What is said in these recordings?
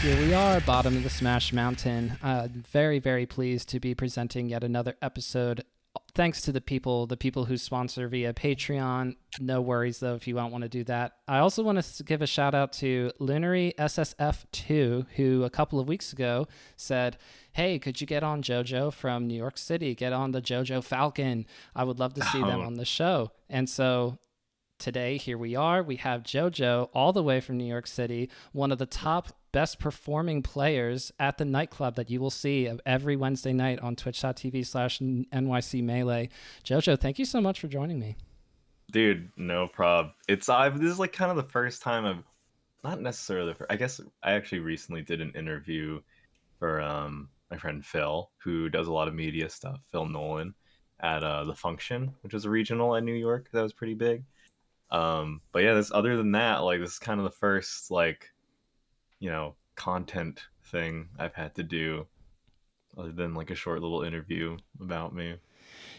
Here we are, bottom of the Smash Mountain. Very, very pleased to be presenting yet another episode. Thanks to the people who sponsor via Patreon. No worries though if you don't want to do that. I also want to give a shout out to Lunary SSF2, who a couple of weeks ago said, "Hey, could you get on JoJo from New York City? Get on the JoJo Falcon. I would love to see them on the show." And so today, here we are. We have JoJo all the way from New York City, one of the top best performing players at the nightclub that you will see every Wednesday night on twitch.tv/NYC Melee. JoJo, thank you so much for joining me. Dude, no prob. This is like kind of the first time I've not necessarily. I guess I actually recently did an interview for my friend Phil, who does a lot of media stuff. Phil Nolan at the Function, which was a regional in New York that was pretty big. But yeah, other than that, like this is kind of the first content thing I've had to do, other than like a short little interview about me.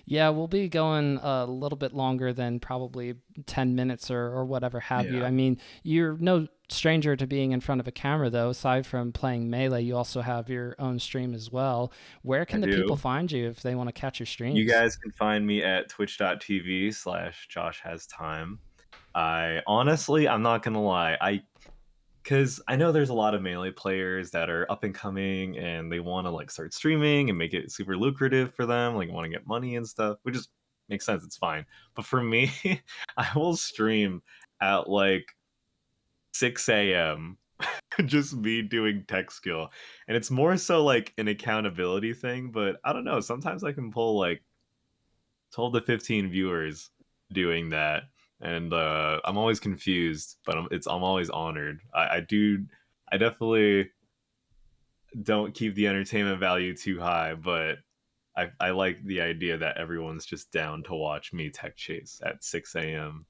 Yeah, we'll be going a little bit longer than probably 10 minutes or whatever have you. I mean, you're no stranger to being in front of a camera, though. Aside from playing Melee, you also have your own stream as well. Where can the people find you if they want to catch your streams? You guys can find me at twitch.tv/JoshHasTime. I'm not going to lie. Because I know there's a lot of Melee players that are up and coming and they want to like start streaming and make it super lucrative for them, like want to get money and stuff, which is makes sense. It's fine. But for me, I will stream at like 6 a.m. just me doing tech skill. And it's more so like an accountability thing, but I don't know. Sometimes I can pull like 12 to 15 viewers doing that. And I'm always confused, but I'm always honored. I definitely don't keep the entertainment value too high, but I like the idea that everyone's just down to watch me tech chase at 6 a.m.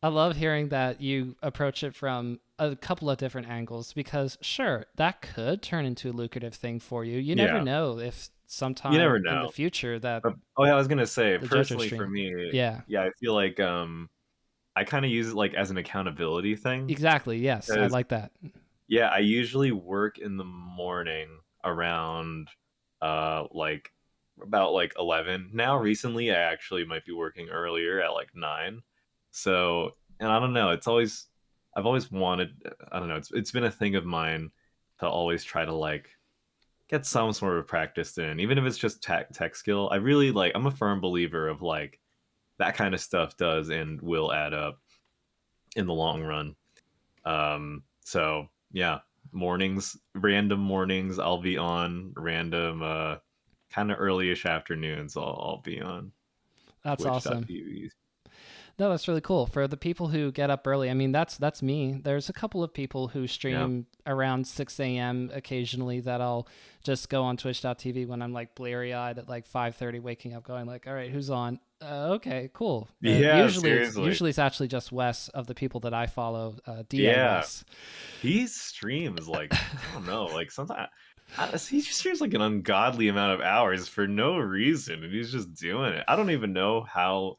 I love hearing that you approach it from a couple of different angles, because sure, that could turn into a lucrative thing for you. You never know if sometime in the future that I was gonna say, personally for me, I feel like I kind of use it like as an accountability thing. Exactly. Yes, I like that. Yeah, I usually work in the morning around like about like 11. Now recently I actually might be working earlier at like 9. So, and I don't know, I've always wanted, I don't know, it's been a thing of mine to always try to like get some sort of practice in, even if it's just tech skill. I really like, I'm a firm believer of like that kind of stuff does and will add up in the long run. So yeah, random mornings I'll be on, random kind of early-ish afternoons I'll be on. That's awesome. No, that's really cool. For the people who get up early, I mean, that's me. There's a couple of people who stream around 6 a.m. occasionally that I'll just go on twitch.tv when I'm like bleary-eyed at like 5:30 waking up going like, all right, who's on? Okay, cool. Usually it's actually just Wes of the people that I follow, Wes. He streams like, I don't know, like sometimes he just streams like an ungodly amount of hours for no reason, and he's just doing it. I don't even know how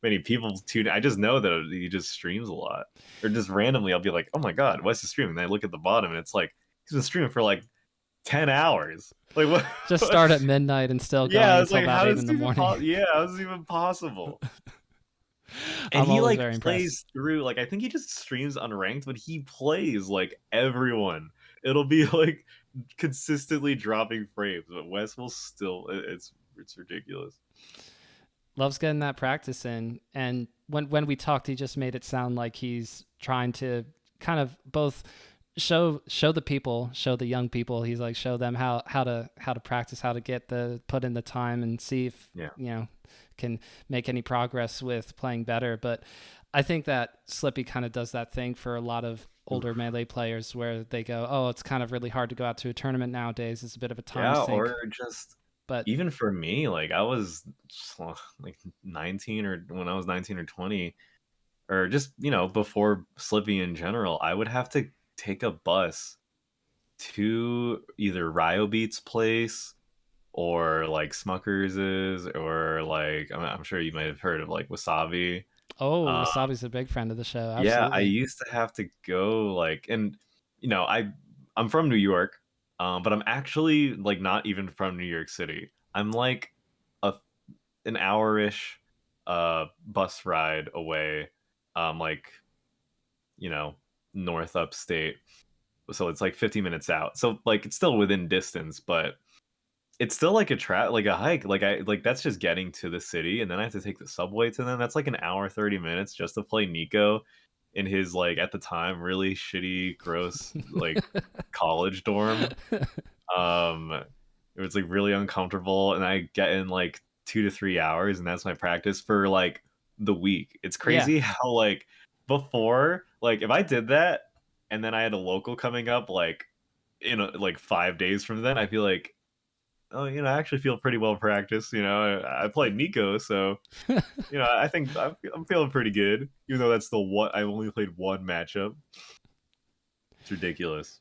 many people tune. I just know that he just streams a lot, or just randomly I'll be like, oh my god, Wes is streaming, and I look at the bottom and it's like he's been streaming for like 10 hours. Like what? Just start at midnight and still go until about 8 in the morning. How is it even possible? And he like plays through, like I think he just streams unranked, but he plays like everyone. It'll be like consistently dropping frames, but Wes will still, it's ridiculous. Loves getting that practice in. And when we talked, he just made it sound like he's trying to kind of both show the people, show the young people. He's like, show them how to practice, how to put in the time and see if can make any progress with playing better. But I think that Slippy kind of does that thing for a lot of older Melee players where they go, oh, it's kind of really hard to go out to a tournament nowadays. It's a bit of a time sink. Or just, but even for me, like I was like 19, or when I was 19 or 20, or just, before Slippy in general, I would have to take a bus to either Ryobeat's place or like Smuckers's, or like I'm sure you might have heard of like Wasabi. Oh, Wasabi's a big friend of the show. Absolutely. Yeah, I used to have to go like, and I'm from New York, but I'm actually like not even from New York City. I'm like a an hour-ish bus ride away, like, you know, north upstate. So it's like 50 minutes out. So like it's still within distance, but it's still like like a hike. Like I like that's just getting to the city, and then I have to take the subway to them. That's like an hour 30 minutes just to play Nico in his like at the time really shitty, gross like college dorm. Um, it was like really uncomfortable, and I get in like 2 to 3 hours, and that's my practice for like the week. It's Yeah. crazy how like before, like if I did that, and then I had a local coming up like like 5 days from then, I feel like, oh, I actually feel pretty well practiced. I played Nico, so I think I'm feeling pretty good, even though that's the one I only played one matchup. It's ridiculous.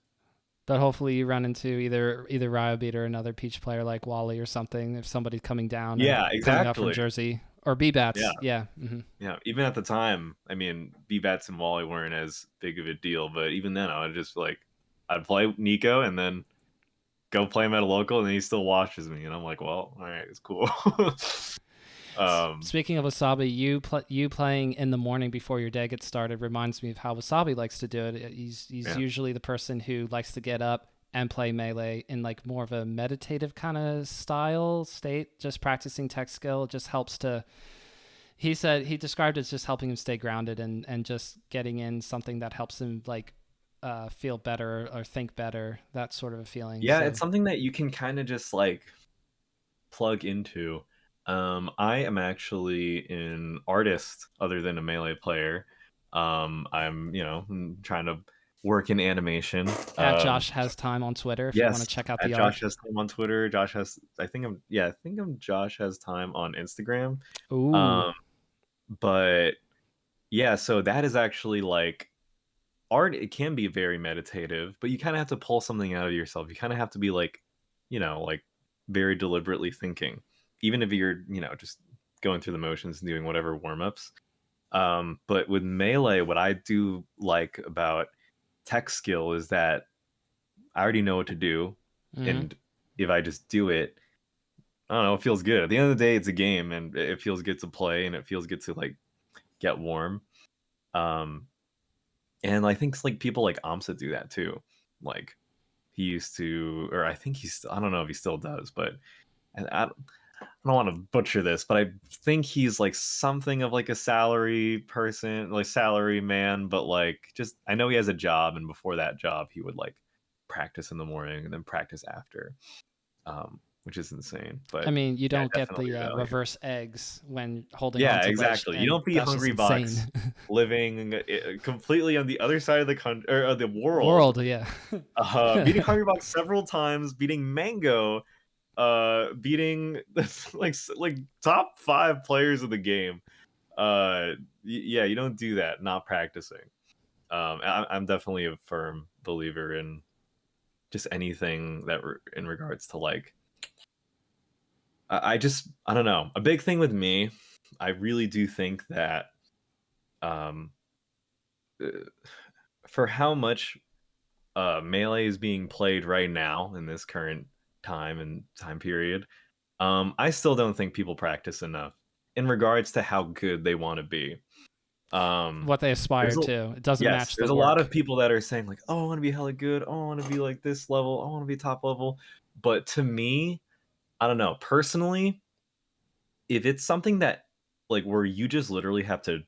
But hopefully you run into either Ryobeat or another Peach player like Wally or something if somebody's coming down or Yeah, coming up from exactly. Jersey or B-Bats. Yeah. Yeah. Hmm. Yeah, even at the time, I mean, B-Bats and Wally weren't as big of a deal, but even then, I would just like, I'd play Nico and then go play him at a local, and then he still watches me, and I'm like, well, all right, it's cool. um, Speaking of Wasabi, you playing in the morning before your day gets started reminds me of how Wasabi likes to do it. He's yeah, usually the person who likes to get up and play Melee in like more of a meditative kind of state. Just practicing tech skill just helps to. He said he described it as just helping him stay grounded and just getting in something that helps him like feel better or think better, that sort of a feeling. yeah, So it's something that you can kind of just like plug into. I am actually an artist other than a Melee player. I'm, trying to work in animation. at Josh has time on Twitter if you want Yes, to check out at the Josh art. has time on Twitter. Josh has, I think I'm Josh has time on Instagram. Ooh. Um, but yeah, so that is actually like art. It can be very meditative, but you kind of have to pull something out of yourself. You kind of have to be like, like very deliberately thinking, even if you're, just going through the motions and doing whatever warm ups. But with Melee, what I do like about tech skill is that I already know what to do, Hmm. and if I just do it, I don't know, it feels good. At the end of the day, it's a game, and it feels good to play, and it feels good to like get warm. Um, and I think like people like Amsa do that too. Like he used to, or I think I don't know if he still does, but I don't want to butcher this, but I think he's like something of like a salary person, like salary man, but like just I know he has a job, and before that job, he would like practice in the morning and then practice after, which is insane. I But mean, you yeah, don't get definitely the value. reverse eggs when holding on Yeah, to ledge, exactly. You and don't be that's just Hungry Box insane. living completely on the other side of the country or of the world, World, yeah. beating Hungry Box several times, beating Mango, beating like top 5 players of the game. Yeah, you don't do that not practicing. I'm definitely a firm believer in just anything that in regards to like I don't know, a big thing with me. I really do think that um uh, for how much melee is being played right now in this current time and time period, I still don't think people practice enough in regards to how good they want to be. Um, What they aspire there's a to. It doesn't Yes, match the there's a lot work. of people that are saying like, "Oh, I want to be hella good. Oh, I want to be like this level. Oh, I want to be top level." But to me, I don't know. Personally, if it's something that like where you just literally have to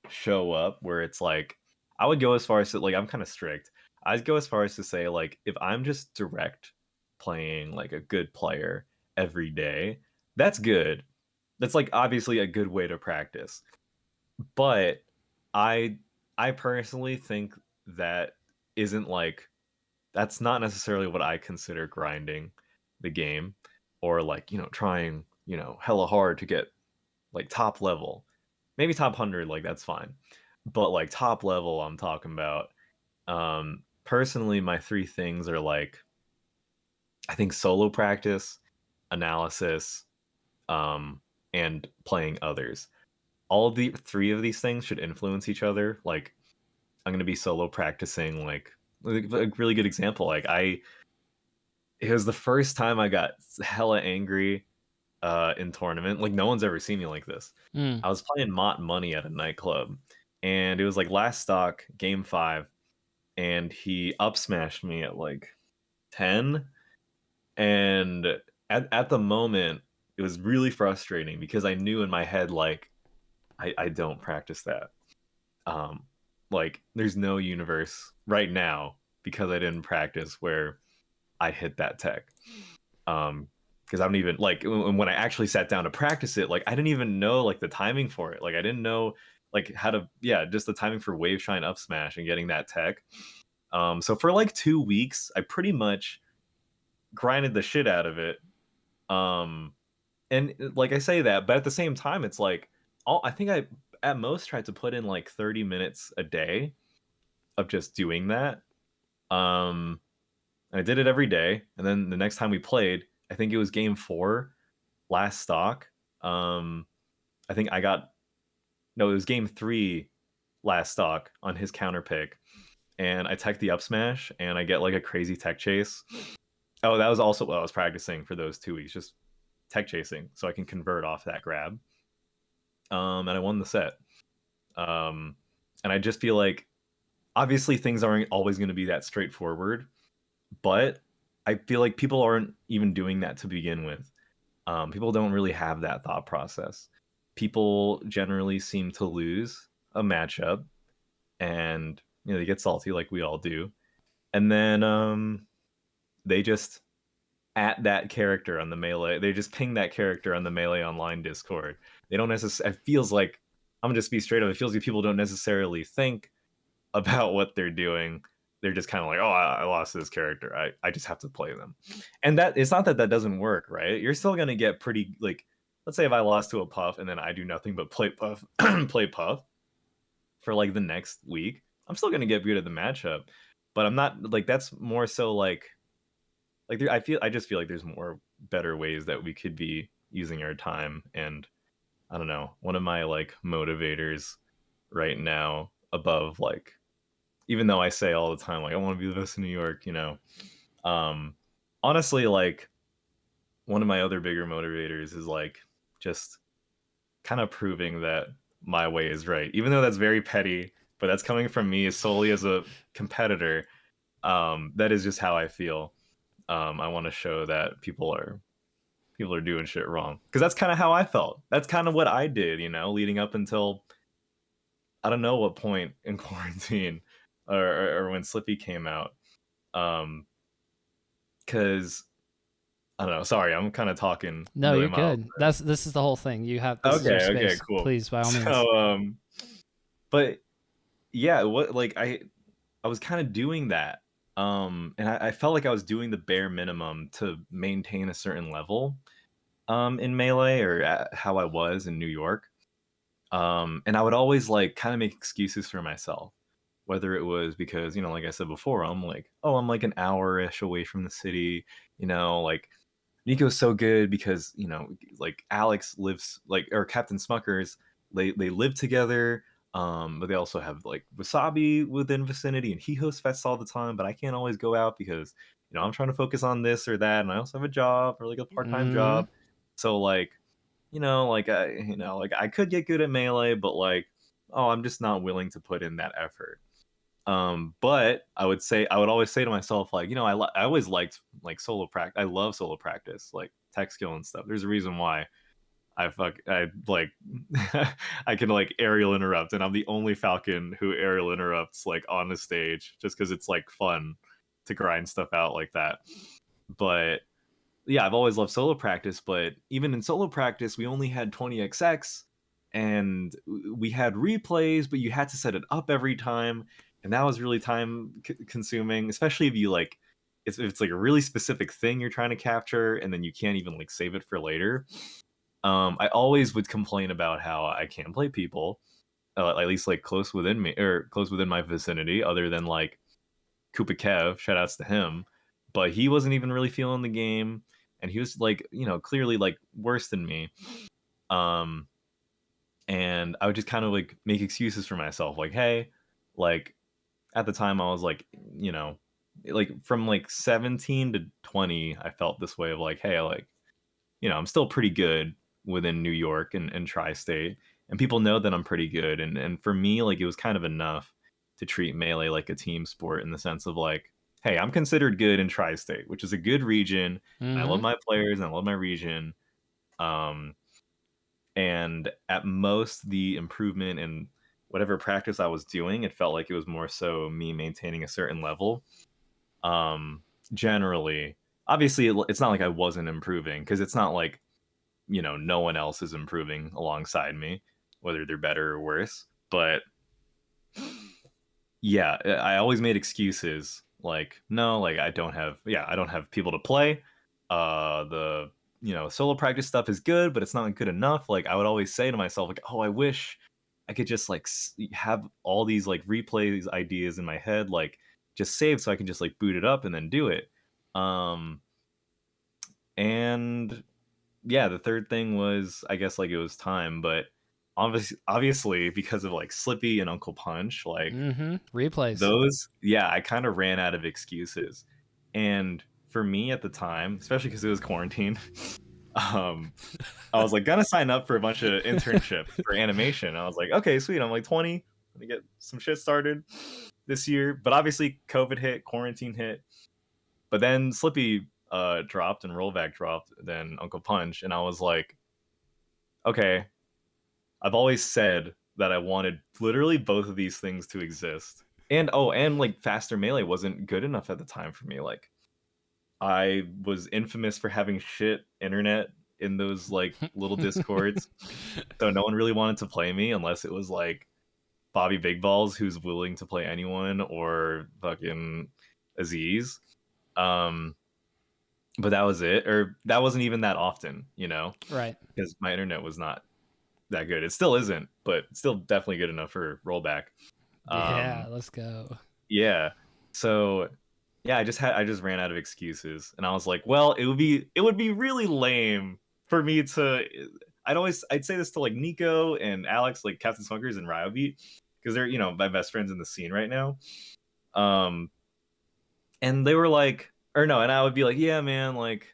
show up, where it's like, I would go as far as to like I'm kind of strict. I'd go as far as to say like if I'm just direct playing like a good player every day, that's good. That's like obviously a good way to practice. But I I personally think that isn't like that's not necessarily what I consider grinding the game, or like, trying, hella hard to get like top level. Maybe top 100, like that's fine. But like top level I'm talking about. Personally my three things are like I think solo practice, analysis, um and playing others. All of the three of these things should influence each other. Like I'm going to be solo practicing like like, a really good example. Like it was the first time I got hella angry in tournament. Like no one's ever seen me like this. Mm. I was playing Mott Money at a nightclub, and it was like last stock, game 5, and he up smashed me at like 10. And at the moment, it was really frustrating because I knew in my head like I don't practice that. Um, like there's no universe right now because I didn't practice where I hit that tech. Because I don't even like when I actually sat down to practice it, like I didn't even know like the timing for it. Like I didn't know like how to, yeah, just the timing for wave shine up smash and getting that tech. So for like 2 weeks, I pretty much grinded the shit out of it. Um, and like I say that, but at the same time, it's like I think I at most tried to put in like 30 minutes a day of just doing that. Um, and I did it every day, and then the next time we played, I think it was game 4 last stock. Um, I think I got no, it was game 3 last stock on his counter pick, and I tech the up smash, and I get like a crazy tech chase. Oh, that was also what I was practicing for those 2 weeks, just tech chasing, so I can convert off that grab. And I won the set. Um, and I just feel like obviously things aren't always going to be that straightforward, but I feel like people aren't even doing that to begin with. People don't really have that thought process. People generally seem to lose a matchup, and they get salty like we all do, and then they just at that character on the melee. They just ping that character on the melee online Discord. They don't necessarily. It feels like I'm gonna just be straight up. It feels like people don't necessarily think about what they're doing. They're just kind of like, oh, I lost this character. I just have to play them. And that it's not that that doesn't work, right? You're still gonna get pretty like. Let's say if I lost to a Puff and then I do nothing but play Puff, play Puff for like the next week, I'm still gonna get good at the matchup. But I'm not like that's more so like there, I just feel like there's more better ways that we could be using our time. And I don't know, one of my like motivators right now above like, even though I say all the time like I want to be the best in New York, um honestly, like one of my other bigger motivators is like just kind of proving that my way is right, even though that's very petty, but that's coming from me solely as a competitor. That is just how I feel. I want to show that people are doing shit wrong, because that's kind of how I felt. That's kind of what I did, leading up until I don't know what point in quarantine, or when Slippy came out. Because I don't know. Sorry, I'm kind of talking a No, you're million miles. good. This is the whole thing. This is your Okay, okay, space. cool. Please, by all means. So, but yeah, what like I was kind of doing that, and I felt like I was doing the bare minimum to maintain a certain level, in melee, or how I was in New York. And I would always like kind of make excuses for myself, whether it was because, like I said before, I'm like, oh, I'm like an hour-ish away from the city, like Nico's so good because, like Alex lives like, or Captain Smuckers, they live together. But they also have like Wasabi within vicinity, and he hosts fests all the time, but I can't always go out because, I'm trying to focus on this or that, and I also have a job, or like a part-time Hmm. job. So like, like I could get good at melee, but like, oh, I'm just not willing to put in that effort. But I would always say to myself, like, I always liked like solo practice. I love solo practice, like tech skill and stuff. There's a reason why I like I can like aerial interrupt, and I'm the only Falcon who aerial interrupts like on the stage, just because it's like fun to grind stuff out like that. But yeah, I've always loved solo practice, but even in solo practice, we only had 20xx, and we had replays, but you had to set it up every time, and that was really time consuming, especially if you like if it's like a really specific thing you're trying to capture, and then you can't even like save it for later. I always would complain about how I can't play people, at least like close within me or close within my vicinity, other than like Koopa Kev, shout outs to him. But he wasn't even really feeling the game, and he was like, clearly like worse than me. Um, and I would just kind of like make excuses for myself, like, hey, like at the time I was like, you know, like from like 17 to 20, I felt this way of like, hey, like, I'm still pretty good within New York and tri-state, and people know that I'm pretty good. And for me, like, it was kind of enough to treat Melee like a team sport in the sense of like, hey, I'm considered good in tri-state, which is a good region, and I love Mm-hmm. my players and I love my region. Um, and at most, the improvement in whatever practice I was doing, it felt like it was more so me maintaining a certain level. Um, Generally, obviously, it's not like I wasn't improving because it's not like no one else is improving alongside me, whether they're better or worse. But yeah, I always made excuses like, no, like I don't have people to play. The solo practice stuff is good, but it's not good enough. Like I would always say to myself, like, oh, I wish I could just like have all these like replays ideas in my head, like just saved so I can just like boot it up and then do it. Um, and yeah, the third thing was, I guess, like, it was time, but obviously because of, like, Slippy and Uncle Punch, like, Mm-hmm. Replays. those yeah, I kinda ran out of excuses, and for me at the time, especially because it was quarantine, um, I was, like, gonna sign up for a bunch of internships for animation. I was like, "Okay, sweet, I'm, like, 20, let me get some shit started this year," but obviously COVID hit, quarantine hit, but then Slippy, dropped and Rollback dropped, then Uncle Punch, and I was like, "Okay, I've always said that I wanted literally both of these things to exist." And and like Faster Melee wasn't good enough at the time for me. Like I was infamous for having shit internet in those like little discords. So no one really wanted to play me unless it was like Bobby Big Balls who's willing to play anyone or fucking Aziz. Um but that was it. Or that wasn't even that often, Right. because my internet was not that good. It still isn't, but it's still definitely good enough for rollback. Yeah, Um, let's go. yeah. So yeah, I just ran out of excuses, and I was like, well, it would be really lame for me to. I'd say this to like Nico and Alex, like Captain Smunkers and Ryobeat, because they're my best friends in the scene right now. Um, and they were like, or no, and I would be like, yeah, man, like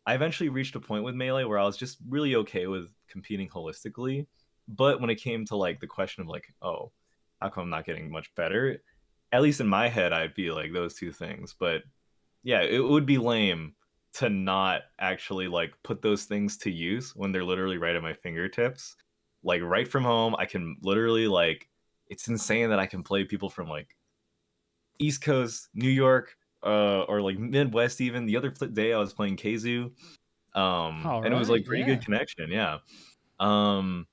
I eventually reached a point with Melee where I was just really okay with competing holistically. But when it came to like the question of like, oh, how come I'm not getting much better? At least in my head, I'd be like those two things. But yeah, it would be lame to not actually like put those things to use when they're literally right at my fingertips. Like right from home, I can literally like it's insane that I can play people from like East Coast, New York, or like Midwest even. The other day I was playing Kazoo, All and it was like right. pretty good Yeah. connection, yeah. Um,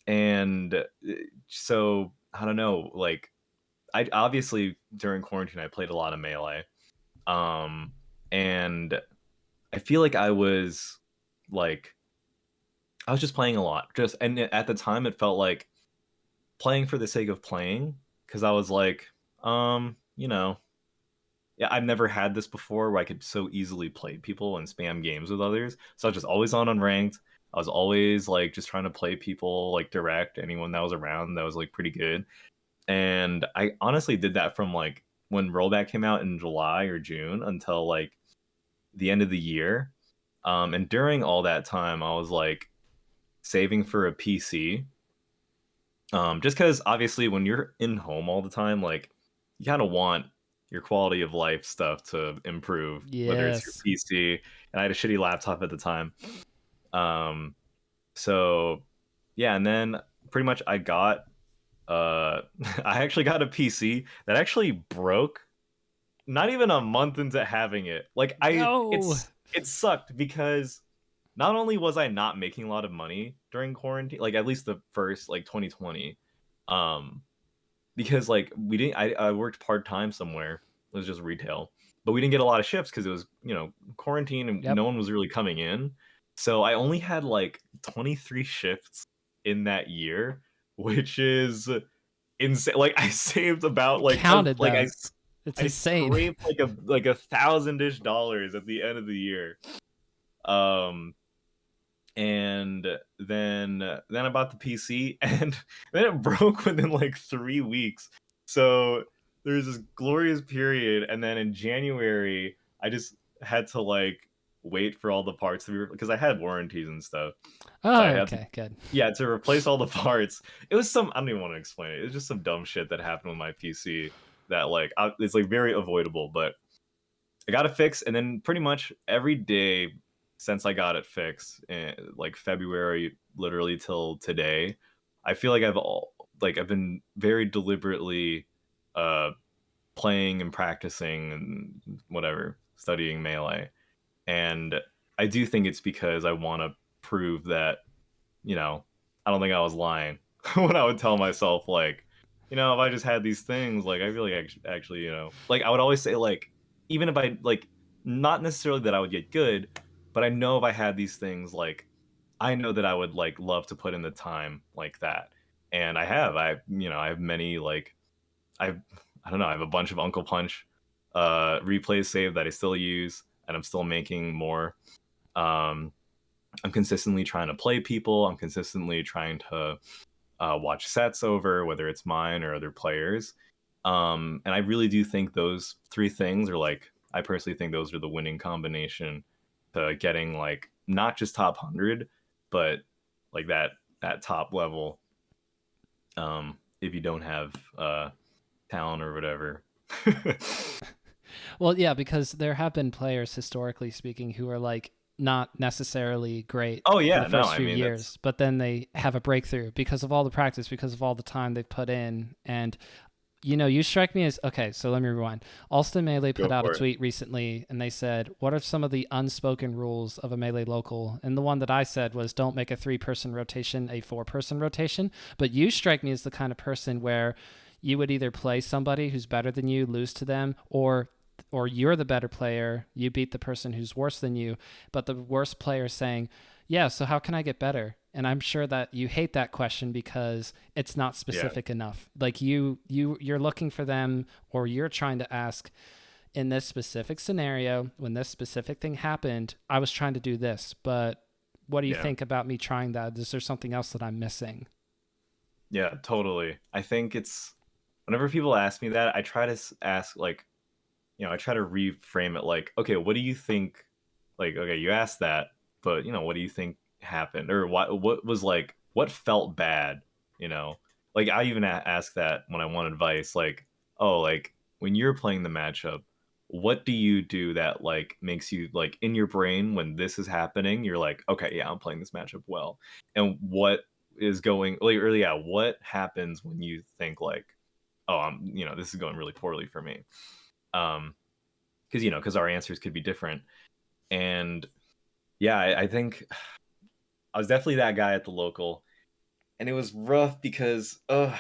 and so I don't know, like I obviously during quarantine I played a lot of Melee, um, and I feel like like I was just playing a lot, just and at the time it felt like playing for the sake of playing because I was like, you know, yeah, I've never had this before where I could so easily play people and spam games with others. So I was just always on unranked. I was always like just trying to play people like direct anyone that was around that was like pretty good. And I honestly did that from like when rollback came out in July or June until like the end of the year. And during all that time, I was like saving for a PC. Just because obviously when you're in home all the time, like you kind of want your quality of life stuff to improve, whether it's your Yes. PC. And I had a shitty laptop at the time. Um, so yeah, and then pretty much I got I actually got a PC that actually broke not even a month into having it. Like No. it sucked because not only was I not making a lot of money during quarantine, like at least the first like 2020, um, because like we didn't I worked part-time somewhere. It was just retail. But we didn't get a lot of shifts because it was, quarantine and Yep. no one was really coming in. So I only had like 23 shifts in that year, which is insane. Like I saved about You counted like them. It's I insane. scraped like a thousand-ish dollars at the end of the year. Um and then I bought the PC and then it broke within like 3 weeks. So there was this glorious period, and then in January, I just had to like wait for all the parts to be because I had warranties and stuff. So I Oh, had to, okay, good. yeah, to replace all the parts. It was some, I don't even want to explain it. It was just some dumb shit that happened with my PC that like it's like very avoidable, but I got it fixed, and then pretty much every day since I got it fixed, like February, literally till today, I feel like I've been very deliberately uh playing and practicing and whatever, studying melee. And I do think it's because I want to prove that, I don't think I was lying when I would tell myself, like, if I just had these things, like, I feel like actually, like, I would always say, like, even if I, like, not necessarily that I would get good, but I know if I had these things, like, I know that I would, like, love to put in the time like that. And I have many, like, I've, I don't know, I have a bunch of Uncle Punch replays saved that I still use, and I'm still making more. Um, I'm consistently trying to play people. I'm consistently trying to watch sets over, whether it's mine or other players. And I really do think those three things are like, I personally think those are the winning combination to getting like not just top 100, but like that top level. If you don't have talent or whatever. Well, yeah, because there have been players, historically speaking, who are like not necessarily great Oh for the yeah, no, first I few mean that's years, but then they have a breakthrough because of all the practice, because of all the time they've put in. And you strike me as okay. So let me rewind. Alston Melee put go out a for it. tweet recently, and they said, "What are some of the unspoken rules of a Melee local?" And the one that I said was, "Don't make a 3-person rotation a 4-person rotation." But you strike me as the kind of person where you would either play somebody who's better than you, lose to them, or you're the better player, you beat the person who's worse than you, but the worst player saying, "Yeah, so how can I get better?" And I'm sure that you hate that question because it's not Yeah, specific enough. Like you're looking for them, or you're trying to ask, in this specific scenario, when this specific thing happened, I was trying to do this, but what do you yeah, think about me trying that? Is there something else that I'm missing? yeah, totally. I think it's whenever people ask me that, I try to ask like, I try to reframe it like, okay, what do you think? Like, okay, you asked that, but what do you think happened, or what was like, what felt bad? You know, like I even ask that when I want advice, like, oh, like when you're playing the matchup, what do you do that like makes you like in your brain when this is happening, you're like, okay, yeah, I'm playing this matchup well, and what is going like, or yeah, what happens when you think like, oh, this is going really poorly for me. Um, because our answers could be different. And yeah, I think I was definitely that guy at the local, and it was rough because I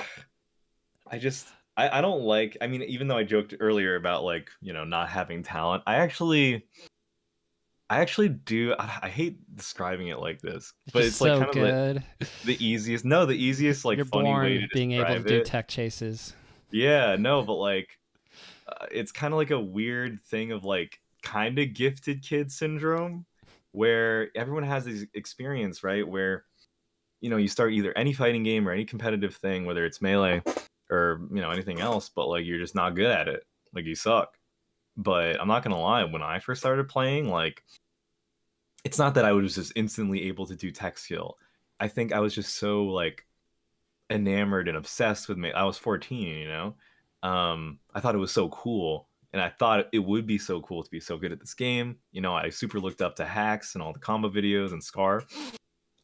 don't like, I mean, even though I joked earlier about like not having talent, I actually do. I hate describing it like this, It's but just it's like so kind of good. the easiest like You're funny way to born being able to describe do it. tech chases. Yeah, no, but like it's kind of like a weird thing of like kind of gifted kid syndrome where everyone has this experience, right? Where you start either any fighting game or any competitive thing, whether it's melee or anything else, but like you're just not good at it. Like you suck. But I'm not gonna lie, when I first started playing, like it's not that I was just instantly able to do tech skill. I think I was just so like enamored and obsessed with me. I was 14, I thought it was so cool, and I thought it would be so cool to be so good at this game. I super looked up to hacks and all the combo videos and Scar.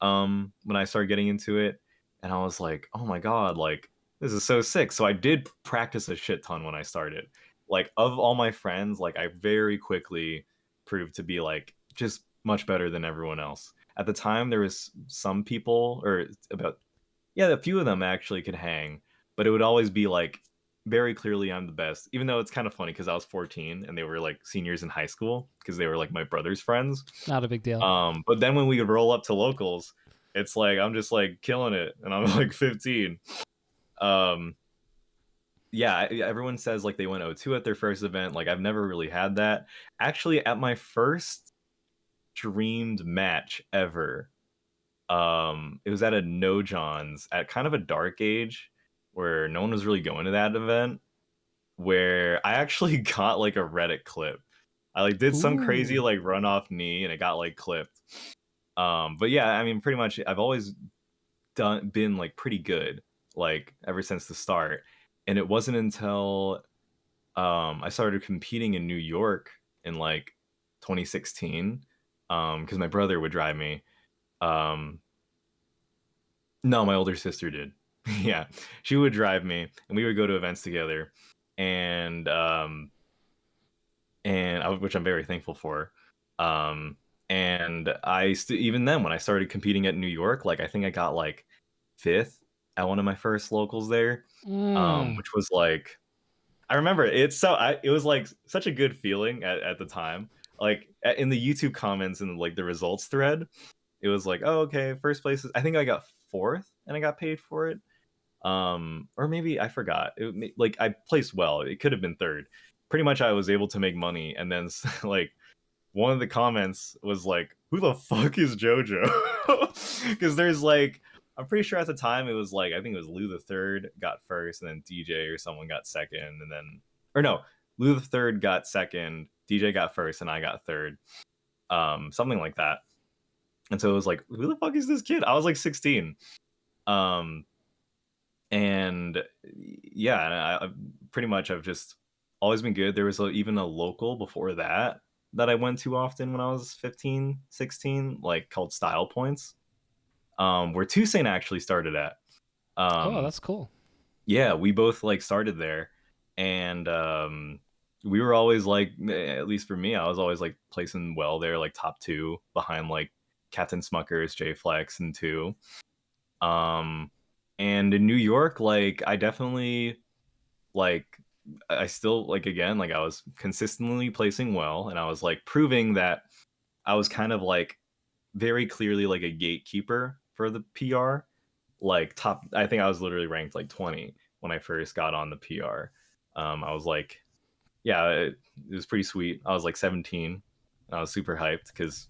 When I started getting into it, and I was like, oh my god, like this is so sick. So I did practice a shit ton when I started. Like of all my friends, like I very quickly proved to be like just much better than everyone else. At the time, there was some people, or about, yeah, a few of them actually could hang, but it would always be like very clearly I'm the best. Even though it's kind of funny because I was 14 and they were like seniors in high school because they were like my brother's friends. Not a big deal. But then when we would roll up to locals, it's like I'm just like killing it, and I'm like 15. Um, yeah, everyone says like they went 0-2 at their first event. Like I've never really had that. Actually, at my first dreamed match ever, it was at a No John's at kind of a dark age where no one was really going to that event. where I actually got like a Reddit clip. I like did some crazy Ooh. like run off knee and it got like clipped. But yeah, I mean, pretty much I've always been like pretty good like ever since the start, and it wasn't until I started competing in New York in like 2016, because my brother would drive me. Um, no, my older sister did. Yeah, she would drive me, and we would go to events together, and which I'm very thankful for. Um, and even then when I started competing at New York, like I think I got like fifth at one of my first locals there, Mm. which was like I remember it was like such a good feeling at the time. Like in the YouTube comments and like the results thread, it was like, oh, okay, first place is, I think I got fourth and I got paid for it. Or maybe I forgot. Like I placed well. It could have been third. Pretty much I was able to make money, and then like one of the comments was like, "Who the fuck is JoJo?" Because there's like, I'm pretty sure at the time it was like, I think it was Lou the Third got first, and then DJ or someone got second, and then or no, Lou the Third got second, DJ got first, and I got third, something like that. And so it was like, who the fuck is this kid? I was like 16, um, and yeah, and I pretty much I've just always been good. There was even a local before that that I went to often when I was 15, 16, like called Style Points, where Toussaint actually started at. Oh, Um, that's cool. yeah, we both like started there, and we were always like, at least for me, I was always like placing well there, like top two behind like Captain Smuckers, J Flex, and two. Um, and in New York, like I definitely like I still like again like I was consistently placing well, and I was like proving that I was kind of like very clearly like a gatekeeper for the PR. Like top, I think I was literally ranked like 20 when I first got on the PR. I was like, yeah, it was pretty sweet. I was like 17. And I was super hyped because,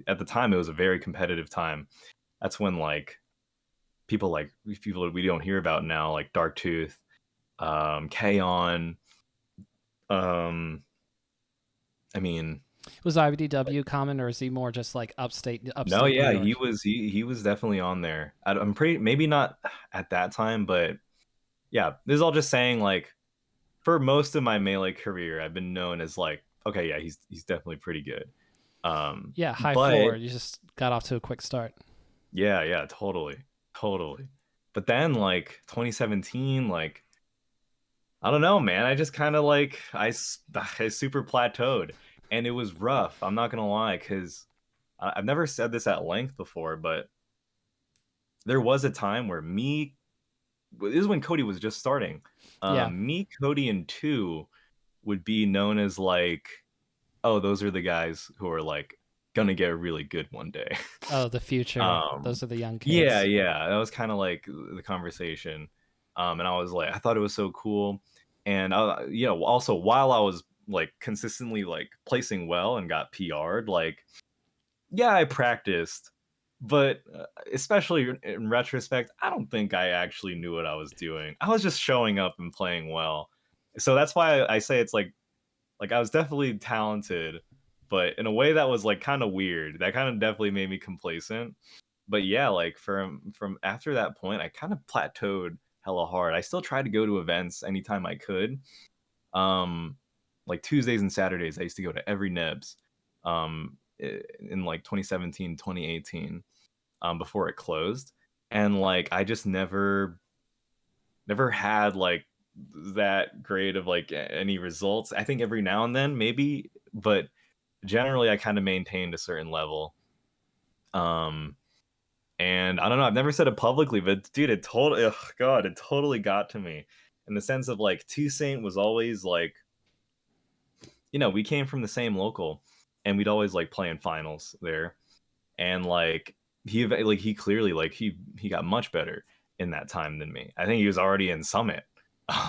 at the time it was a very competitive time. That's when like people we don't hear about now, like Dark Tooth, K-On, um, I mean, Was IBDW common, or is he more just like no, upstate New yeah, York? he was definitely on there. I'm pretty maybe not at that time, but yeah, this is all just saying like for most of my melee career, I've been known as like, okay, yeah, he's definitely pretty good. Yeah, high But floor. You just got off to a quick start. yeah, yeah, totally, totally. But then like 2017, like I don't know, man. I just kind of like I super plateaued, and it was rough. I'm not gonna lie, because I've never said this at length before, but there was a time where this is when Cody was just starting. Yeah. Me, Cody, and two would be known as like, oh, those are the guys who are like gonna get really good one day. Oh, the future. um, Those are the young yeah, kids. yeah, that was kind of like the conversation. And I was like, I thought it was so cool, and also while I was like consistently like placing well and got PR'd, like yeah, I practiced, but especially in retrospect, I don't think I actually knew what I was doing. I was just showing up and playing well. So that's why I say it's like I was definitely talented, but in a way that was like kind of weird. That kind of definitely made me complacent. But yeah, like from after that point, I kind of plateaued hella hard. I still tried to go to events anytime I could. Um, like Tuesdays and Saturdays, I used to go to every Nebs. In like 2017, 2018, before it closed, and like I just never had like that great of like any results. I think every now and then maybe, but generally I kind of maintained a certain level. Um, and I don't know, I've never said it publicly, but dude, it totally got to me in the sense of like Toussaint was always like, we came from the same local, and we'd always like play in finals there, and like he clearly like he got much better in that time than me. I think he was already in Summit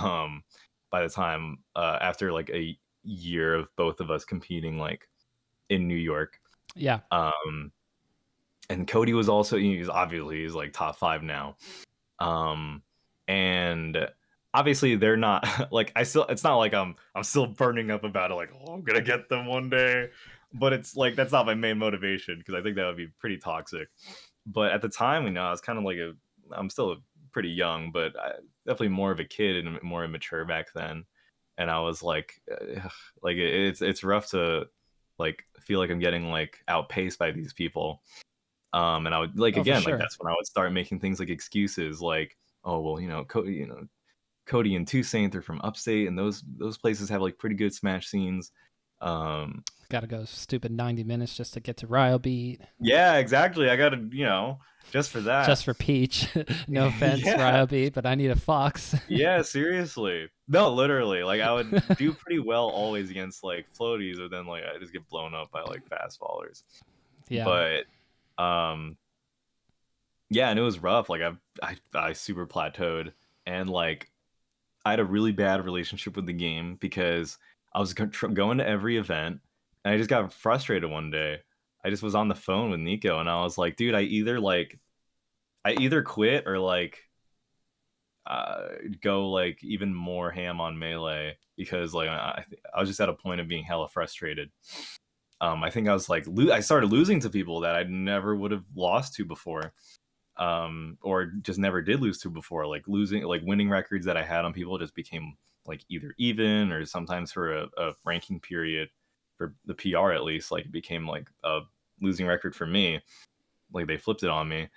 um by the time after like a year of both of us competing like in New York. Yeah. um and Cody was also, he's like top 5 now. um and obviously they're not like I still it's not like I'm still burning up about it like, oh, I'm gonna get them one day. But it's like that's not my main motivation because I think that would be pretty toxic. But at the time, I was kind of like I'm still pretty young, but definitely more of a kid and more immature back then. And I was like, like it's rough to like feel like I'm getting like outpaced by these people. And I would like Oh, for again, like sure. that's when I would start making things like excuses, like, oh well, Cody and Toussaint are from upstate, and those places have like pretty good smash scenes. Um, Got to go stupid 90 minutes just to get to Ryobeat. yeah, exactly. I gotta, just for that. Just for Peach. No offense, Yeah, Ryobeat, but I need a fox. yeah, seriously. No, literally. Like I would do pretty well always against like floaties, but then like I just get blown up by like fast fallers. Yeah. But um, yeah, and it was rough. Like I super plateaued, and like I had a really bad relationship with the game because I was going to every event, and I just got frustrated one day. I just was on the phone with Nico, and I was like, "Dude, I either quit or like go like even more ham on melee because like I was just at a point of being hella frustrated." I think I was like I started losing to people that I never would have lost to before, or just never did lose to before. Like winning records that I had on people just became like either even or sometimes for a ranking period for the PR at least, like it became like a losing record for me. Like they flipped it on me,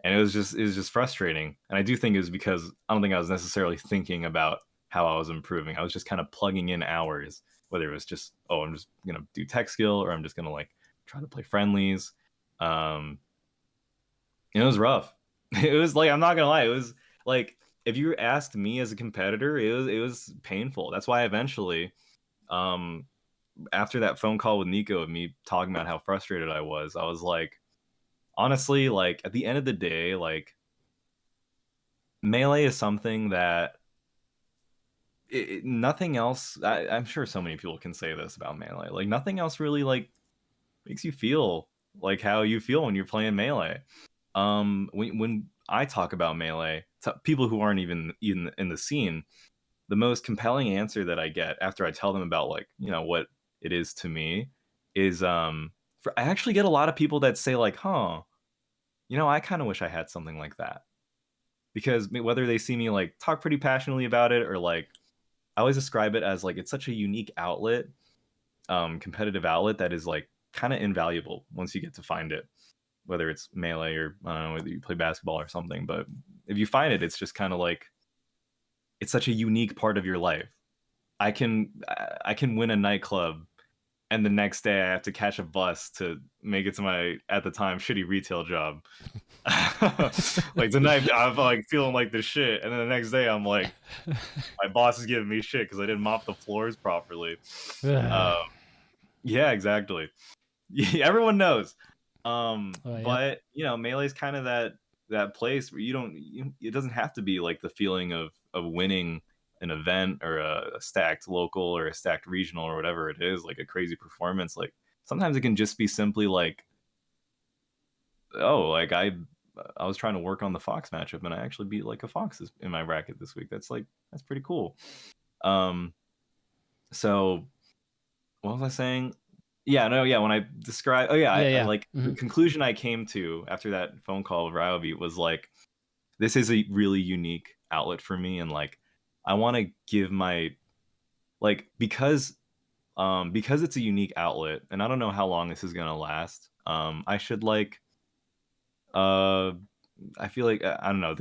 and it was just frustrating. And I do think it was because I don't think I was necessarily thinking about how I was improving. I was just kind of plugging in hours, whether it was just, oh, I'm just gonna do tech skill or I'm just gonna like try to play friendlies. Um, and it was rough. It was like I'm not gonna lie, it was like if you asked me as a competitor, it was painful. That's why eventually, um, after that phone call with Nico and me talking about how frustrated I was like, honestly, like at the end of the day, like melee is something that nothing else. I'm sure so many people can say this about melee. Like nothing else really like makes you feel like how you feel when you're playing melee. When I talk about melee to people who aren't even in the scene, the most compelling answer that I get after I tell them about like what it is to me is I actually get a lot of people that say like, huh, I kind of wish I had something like that, because whether they see me like talk pretty passionately about it or like I always describe it as like it's such a unique outlet, competitive outlet that is like kind of invaluable once you get to find it, whether it's melee or I don't know whether you play basketball or something. But if you find it, it's just kind of like it's such a unique part of your life. I can win a nightclub, and the next day I have to catch a bus to make it to my at the time shitty retail job. Like tonight I'm like feeling like the shit, and then the next day I'm like my boss is giving me shit because I didn't mop the floors properly. Oh, Um, yeah, exactly. Everyone knows. yep. But melee's kind of that place where it doesn't have to be like the feeling of winning an event or a stacked local or a stacked regional or whatever it is, like a crazy performance. Like sometimes it can just be simply like, oh, like I was trying to work on the Fox matchup and I actually beat like a Fox in my bracket this week. That's pretty cool. Um, so what was I saying? Yeah, no, yeah. When I describe, oh yeah, Yeah, I yeah. like the conclusion I came to after that phone call with Ryobi was like, this is a really unique outlet for me, and like, I want to give my like because it's a unique outlet, and I don't know how long this is gonna last. I should like uh, I feel like I don't know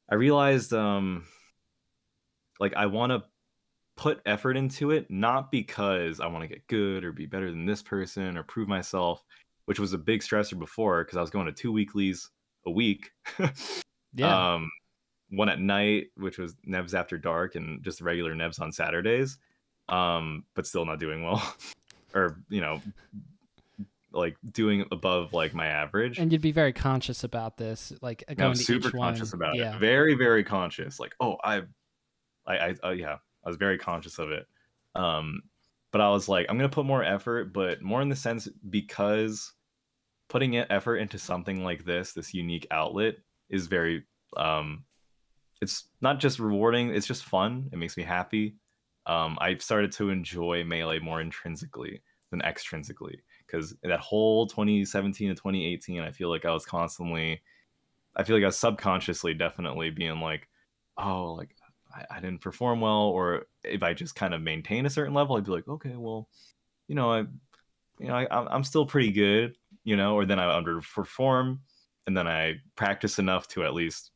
I realized like I want to put effort into it, not because I want to get good or be better than this person or prove myself, which was a big stressor before because I was going to two weeklies a week. Yeah. um, one at night, which was Nevs after dark, and just regular Nevs on Saturdays. But still not doing well, or like doing above like my average. And you'd be very conscious about this, like And I going was to super each conscious one. about it, Yeah. very very conscious. Like, oh, yeah, I was very conscious of it. Um, but I was like, I'm gonna put more effort, but more in the sense because putting effort into something like this unique outlet, is very um, it's not just rewarding, it's just fun. It makes me happy. I've started to enjoy Melee more intrinsically than extrinsically, because that whole 2017 to 2018, I feel like I was subconsciously definitely being like, oh, like I didn't perform well, or if I just kind of maintain a certain level, I'd be like, okay, well, you know, I'm still pretty good, or then I underperform, and then I practice enough to at least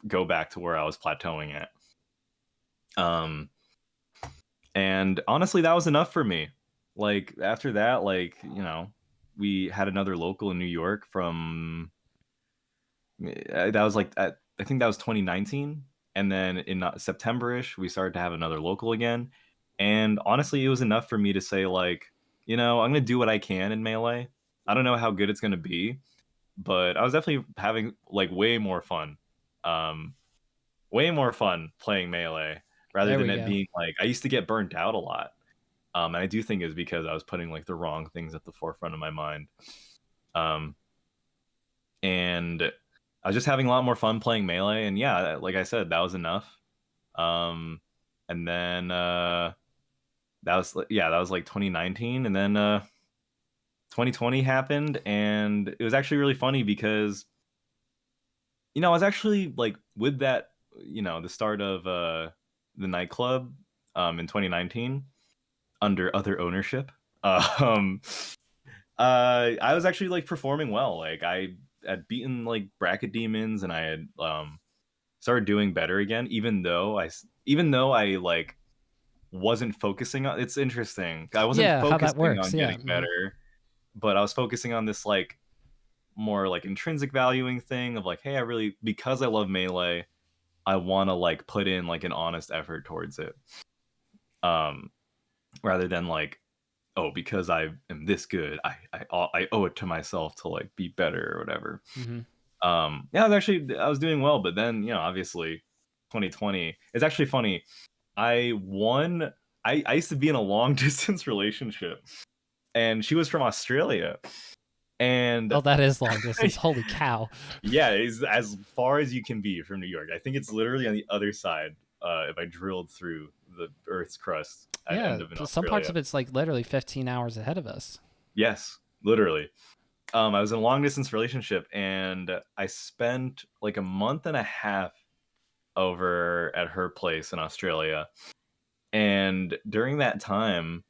go back to where I was plateauing at. Um, and honestly, that was enough for me. Like after that, like we had another local in New York from that was like I think that was 2019, and then in September-ish we started to have another local again, and honestly it was enough for me to say like, I'm gonna do what I can in Melee. I don't know how good it's gonna be, but I was definitely having like um way more fun playing Melee rather There than we it go. being like, I used to get burnt out a lot. And I do think it was because I was putting like the wrong things at the forefront of my mind. um and I was just having a lot more fun playing Melee, and yeah, like I said, that was enough. Um, and then that was like 2019, and then 2020 happened, and it was actually really funny because I was actually like with that, the start of the nightclub in 2019 under other ownership. Um, I was actually like performing well. Like I had beaten like bracket demons, and I had started doing better again, even though I like wasn't focusing on. It's interesting. I wasn't Yeah, how that focusing works. on Yeah. getting Hmm. better, but I was focusing on this like more like intrinsic valuing thing of like, hey, I really, because I love Melee, I want to like put in like an honest effort towards it. Um, Rather than like, oh, because I am this good, I owe it to myself to like be better or whatever. Hmm. Yeah, I was doing well, but then obviously 2020. It's actually funny. I won. I used to be in a long distance relationship, and she was from Australia, and Oh, that is long distance. Holy cow. yeah, it's as far as you can be from New York. I think it's literally on the other side. If I drilled through the Earth's crust, I'd end Yeah, up in some parts Australia. of it's like literally 15 hours ahead of us. Yes, literally. I was in a long distance relationship, and I spent like a month and a half over at her place in Australia. And during that time,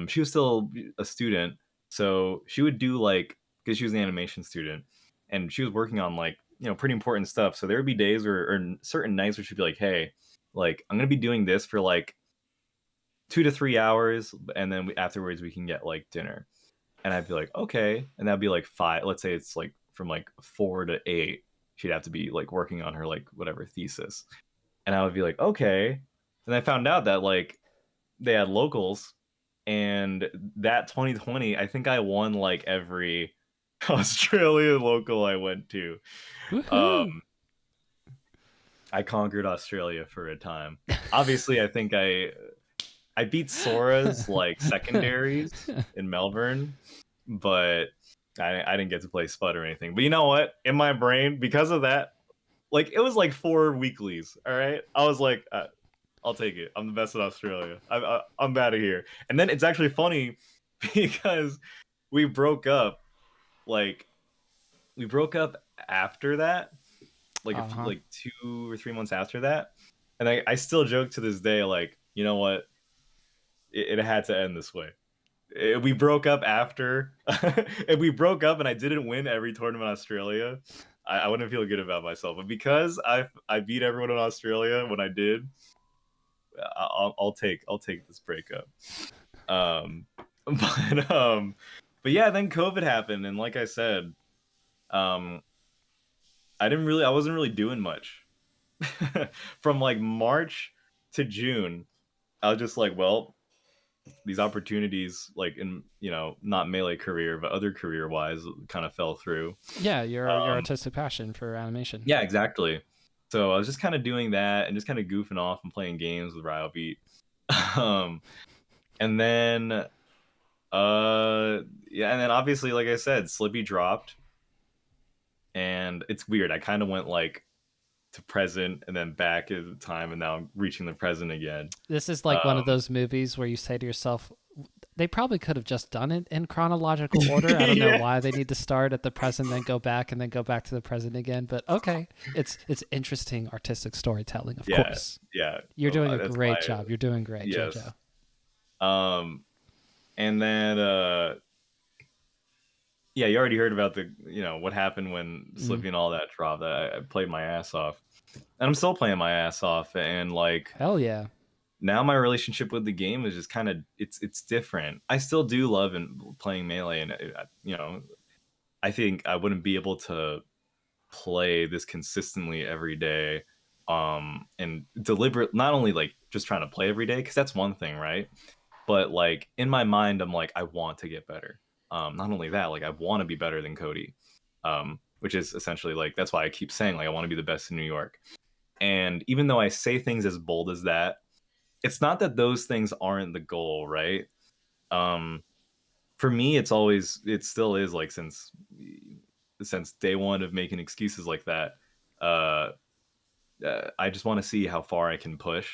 she was still a student, so she would do like, because she was an animation student, and she was working on like pretty important stuff. So there would be days or certain nights where she'd be like, "Hey, like I'm gonna be doing this for like 2 to 3 hours, and then afterwards we can get like dinner." And I'd be like, "Okay," and that'd be like five. Let's say it's like from like 4 to 8. She'd have to be like working on her like whatever thesis, and I would be like, "Okay." And I found out that like they had locals, and that 2020 I think I won like every Australian local I went to. um Woohoo! I conquered Australia for a time. Obviously I think I beat Sora's like secondaries in Melbourne, but I didn't get to play Spud or anything. But you know what, in my brain, because of that, like it was like 4 weeklies. All right, I was like, I'll take it. I'm the best in Australia. I'm out of here. And then it's actually funny because we broke up. Like we broke up after that, like a few, Uh-huh. like 2 or 3 months after that. And I still joke to this day, like, you know what? It had to end this way. We broke up after, if we broke up and I didn't win every tournament in Australia, I wouldn't feel good about myself. But because I beat everyone in Australia when I did, I'll take this breakup. Um, but yeah, then COVID happened, and like I said, um, I wasn't really doing much from like March to June. I was just like, well, these opportunities, like in not Melee career, but other career wise, kind of fell through. Yeah, your Um, artistic passion for animation. yeah, exactly. So I was just kind of doing that and just kind of goofing off and playing games with Ryobeat. um, and then yeah, and then obviously, like I said, Slippy dropped, and it's weird. I kind of went like to present and then back at the time, and now I'm reaching the present again. This is like one of those movies where you say to yourself, they probably could have just done it in chronological order. I don't know Yeah. why they need to start at the present, then go back, and then go back to the present again. But okay, it's interesting artistic storytelling, of Yeah, course. yeah. You're doing a That's great why. job. You're doing great, Yes. JoJo. And then yeah, you already heard about the what happened when Mm. Slippy and all that dropped. I played my ass off, and I'm still playing my ass off. And like Hell yeah. now, my relationship with the game is just kind of it's different. I still do love and playing Melee, and I think I wouldn't be able to play this consistently every day, and deliberate not only like just trying to play every day, because that's one thing, right? But like in my mind, I'm like, I want to get better. Not only that, like I want to be better than Cody, which is essentially like that's why I keep saying like I want to be the best in New York. And even though I say things as bold as that, it's not that those things aren't the goal, right? Um, for me, it still is like since day one of making excuses like that. Uh, I just want to see how far I can push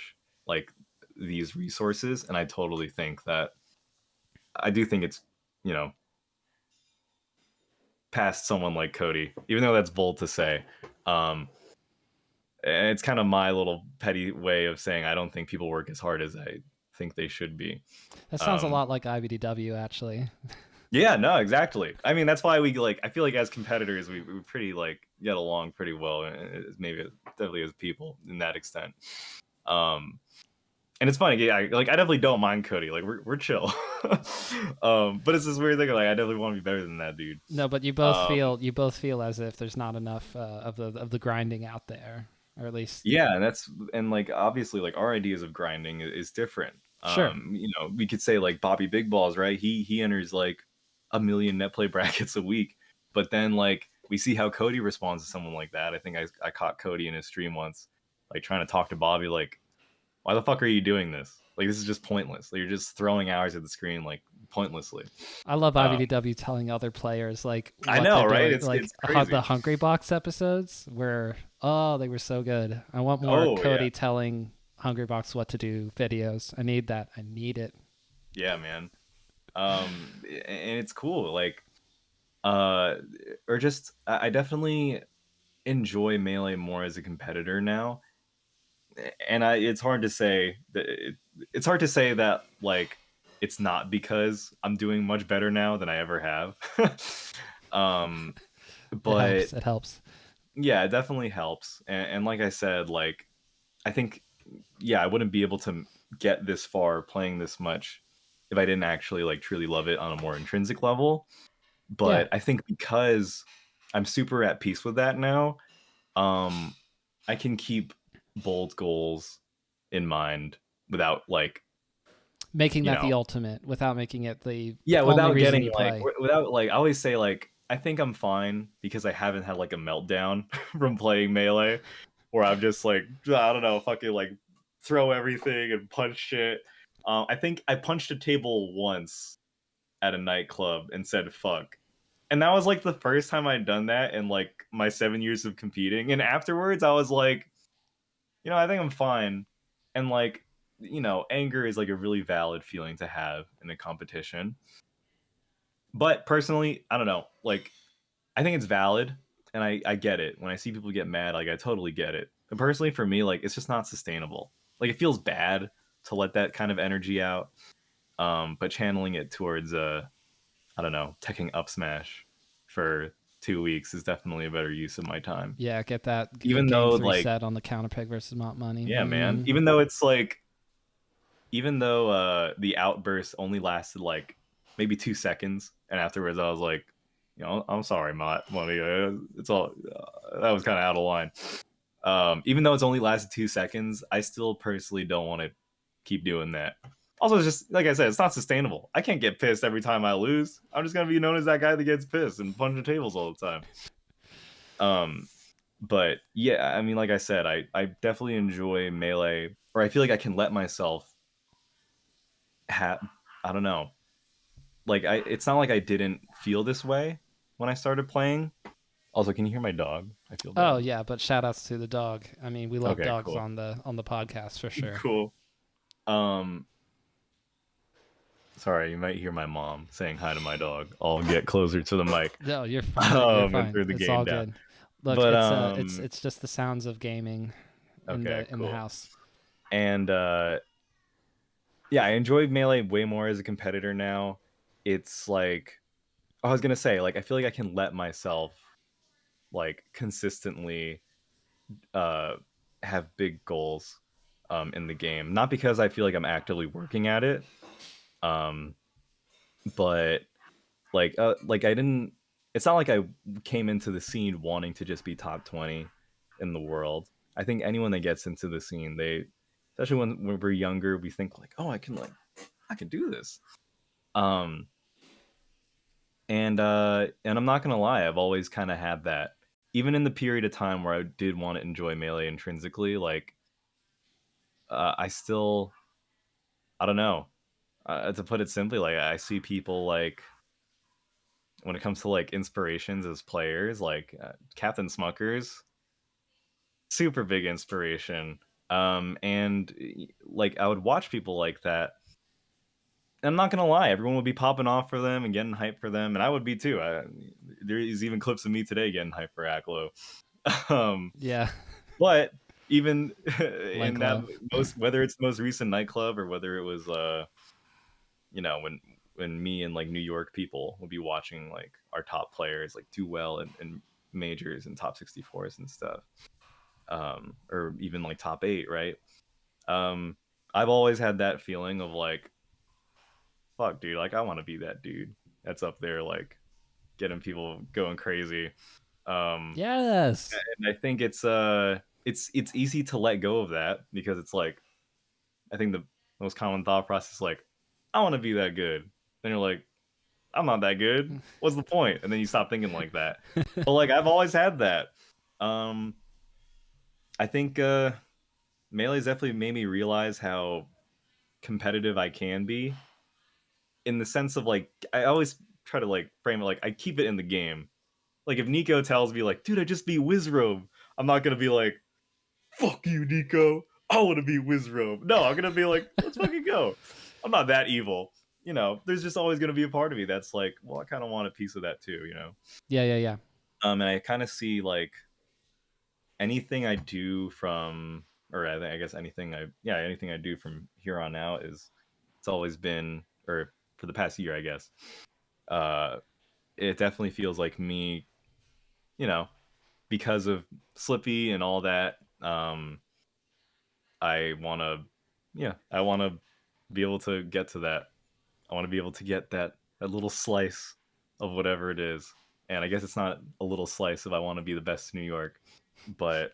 like these resources, and I totally think that I do think it's you know past someone like Cody, even though that's bold to say. Um, and it's kind of my little petty way of saying I don't think people work as hard as I think they should be. That sounds a Um, lot like IBDW, actually. yeah, no, exactly. I mean, that's why we like. I feel like as competitors, we pretty like get along pretty well, maybe definitely as people in that extent. Um, and it's funny, yeah. I definitely don't mind Cody. Like we're chill. But it's this weird thing. Like I definitely want to be better than that dude. No, but Um, you both feel as if there's not enough of the grinding out there, or at least yeah, and like obviously like our ideas of grinding is different. sure. We could say like Bobby Big Balls, right? He enters like a million net play brackets a week, but then like we see how Cody responds to someone like that. I think I caught Cody in his stream once, like trying to talk to Bobby, like, why the fuck are you doing this? Like this is just pointless. Like, you're just throwing hours at the screen like pointlessly. I love Um, IBDW telling other players like I what they're know, right? doing, It's like crazy. the Hungry Box episodes where they were so good. I want more Oh yeah, Cody telling Hungry Box what to do videos. I need that. I need it. yeah, man. And it's cool. Like uh or just I definitely enjoy Melee more as a competitor now. And it's hard to say that it's hard to say that like it's not because I'm doing much better now than I ever have. um It but helps. It helps. yeah, it definitely helps. And like I said, like I think yeah, I wouldn't be able to get this far playing this much if I didn't actually like truly love it on a more intrinsic level. Yeah, But I think because I'm super at peace with that now, um, I can keep bold goals in mind without like, making you that know, the ultimate without making it the yeah, only without reason getting you like, play. without like, I always say like, I think I'm fine because I haven't had like a meltdown from playing Melee where I'm just like, I don't know, fucking like throw everything and punch shit. I think I punched a table once at a nightclub and said fuck. And that was like the first time I'd done that in like my 7 years of competing. And afterwards, I was like, I think I'm fine. And like, anger is like a really valid feeling to have in a competition. But personally, I don't know. Like, I think it's valid and I get it. When I see people get mad, like, I totally get it. But personally, for me, like, it's just not sustainable. Like, it feels bad to let that kind of energy out. But channeling it towards I don't know, teching up smash for 2 weeks is definitely a better use of my time. Yeah, get that Even game though, three like, set on the counter pick versus Mont Money. yeah, man. Even though it's like, even though the outburst only lasted like maybe 2 seconds, and afterwards I was like, I'm sorry, Mott. Money, it's all that was kind of out of line. Even though it's only lasted 2 seconds, I still personally don't want to keep doing that. Also, it's just like I said, it's not sustainable. I can't get pissed every time I lose. I'm just gonna be known as that guy that gets pissed and punching tables all the time. Um, but yeah, I mean, like I said, I definitely enjoy Melee, or I feel like I can let myself have. I don't know. Like it's not like I didn't feel this way when I started playing. Also, can you hear my dog? I feel Oh bad. yeah, but shout outs to the dog. I mean, we love Okay, dogs cool. on the podcast for sure. Cool. Um, sorry, you might hear my mom saying hi to my dog. I'll get closer to the mic, No, you're fine. You're and fine. turn the It's game all down. good. Look, But it's just the sounds of gaming okay, in the cool. house. And yeah, I enjoy Melee way more as a competitor now. It's like I was gonna say, like I feel like I can let myself like consistently uh have big goals in the game. Not because I feel like I'm actively working at it, um, but like I didn't it's not like I came into the scene wanting to just be top 20 in the world. I think anyone that gets into the scene, they especially when we're younger, we think like, oh, I can do this. Um and I'm not gonna lie, I've always kind of had that. Even in the period of time where I did want to enjoy Melee intrinsically, like I still I don't know. To put it simply, like I see people like when it comes to like inspirations as players, like Captain Smuckers, super big inspiration. And like I would watch people like that. I'm not gonna lie, everyone would be popping off for them and getting hyped for them, and I would be too. There's even clips of me today getting hyped for Aklo. Um, Yeah, but even in that Lanklo. most whether it's the most recent nightclub or whether it was when me and like New York people would be watching like our top players like do well in majors and top 64s and stuff, or even like top 8, right? um I've always had that feeling of like, fuck dude, like I want to be that dude that's up there like getting people going crazy. um Yes. and I think it's easy to let go of that because it's like I think the most common thought process is like, I want to be that good. Then you're like, I'm not that good. What's the point? And then you stop thinking like that. But like I've always had that. Um, I think Melee's definitely made me realize how competitive I can be in the sense of like I always try to like frame it like I keep it in the game. Like if Nico tells me like, dude, I just beat Wizrobe, I'm not gonna be like, fuck you, Nico. I want to be Wizrobe. No, I'm gonna be like, let's fucking go. I'm not that evil. There's just always gonna be a part of me that's like, well, I kind of want a piece of that too. Yeah, yeah, yeah. And I kind of see like anything I do from, or I guess anything I do from here on out is, it's always been, or for the past year, I guess, uh, it definitely feels like me, you know, because of Slippy and all that. I want to, yeah, I want to be able to get to that. I want to be able to get that little slice of whatever it is. And I guess it's not a little slice if I want to be the best in New York, but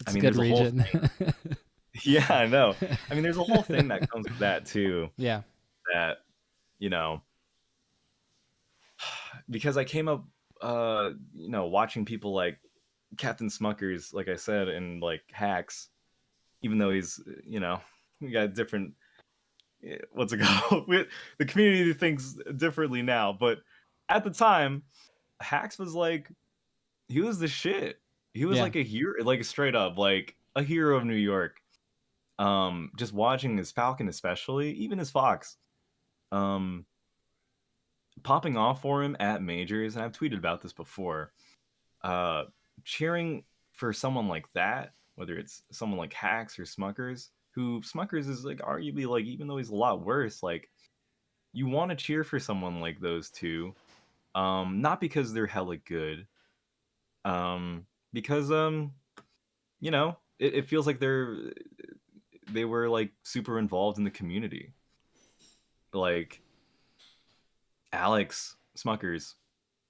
I It's a mean, good there's a whole region. thing. Yeah, I know. I mean, there's a whole thing that comes with that too. Yeah. That you know, because I came up, watching people like Captain Smuckers, like I said, and like Hacks, even though he's, we got different, what's it called? The community thinks differently now, but at the time, Hacks was like, he was the shit. He was Yeah. like a hero, like straight up, like a hero of New York. Just watching his Falcon, especially, even his Fox, um, popping off for him at majors, and I've tweeted about this before. Uh, Cheering for someone like that, whether it's someone like Hacks or Smuckers, who Smuckers is like arguably like, even though he's a lot worse, like you want to cheer for someone like those two, not because they're hella good, because it feels like they were like super involved in the community. Like Alex Smuckers,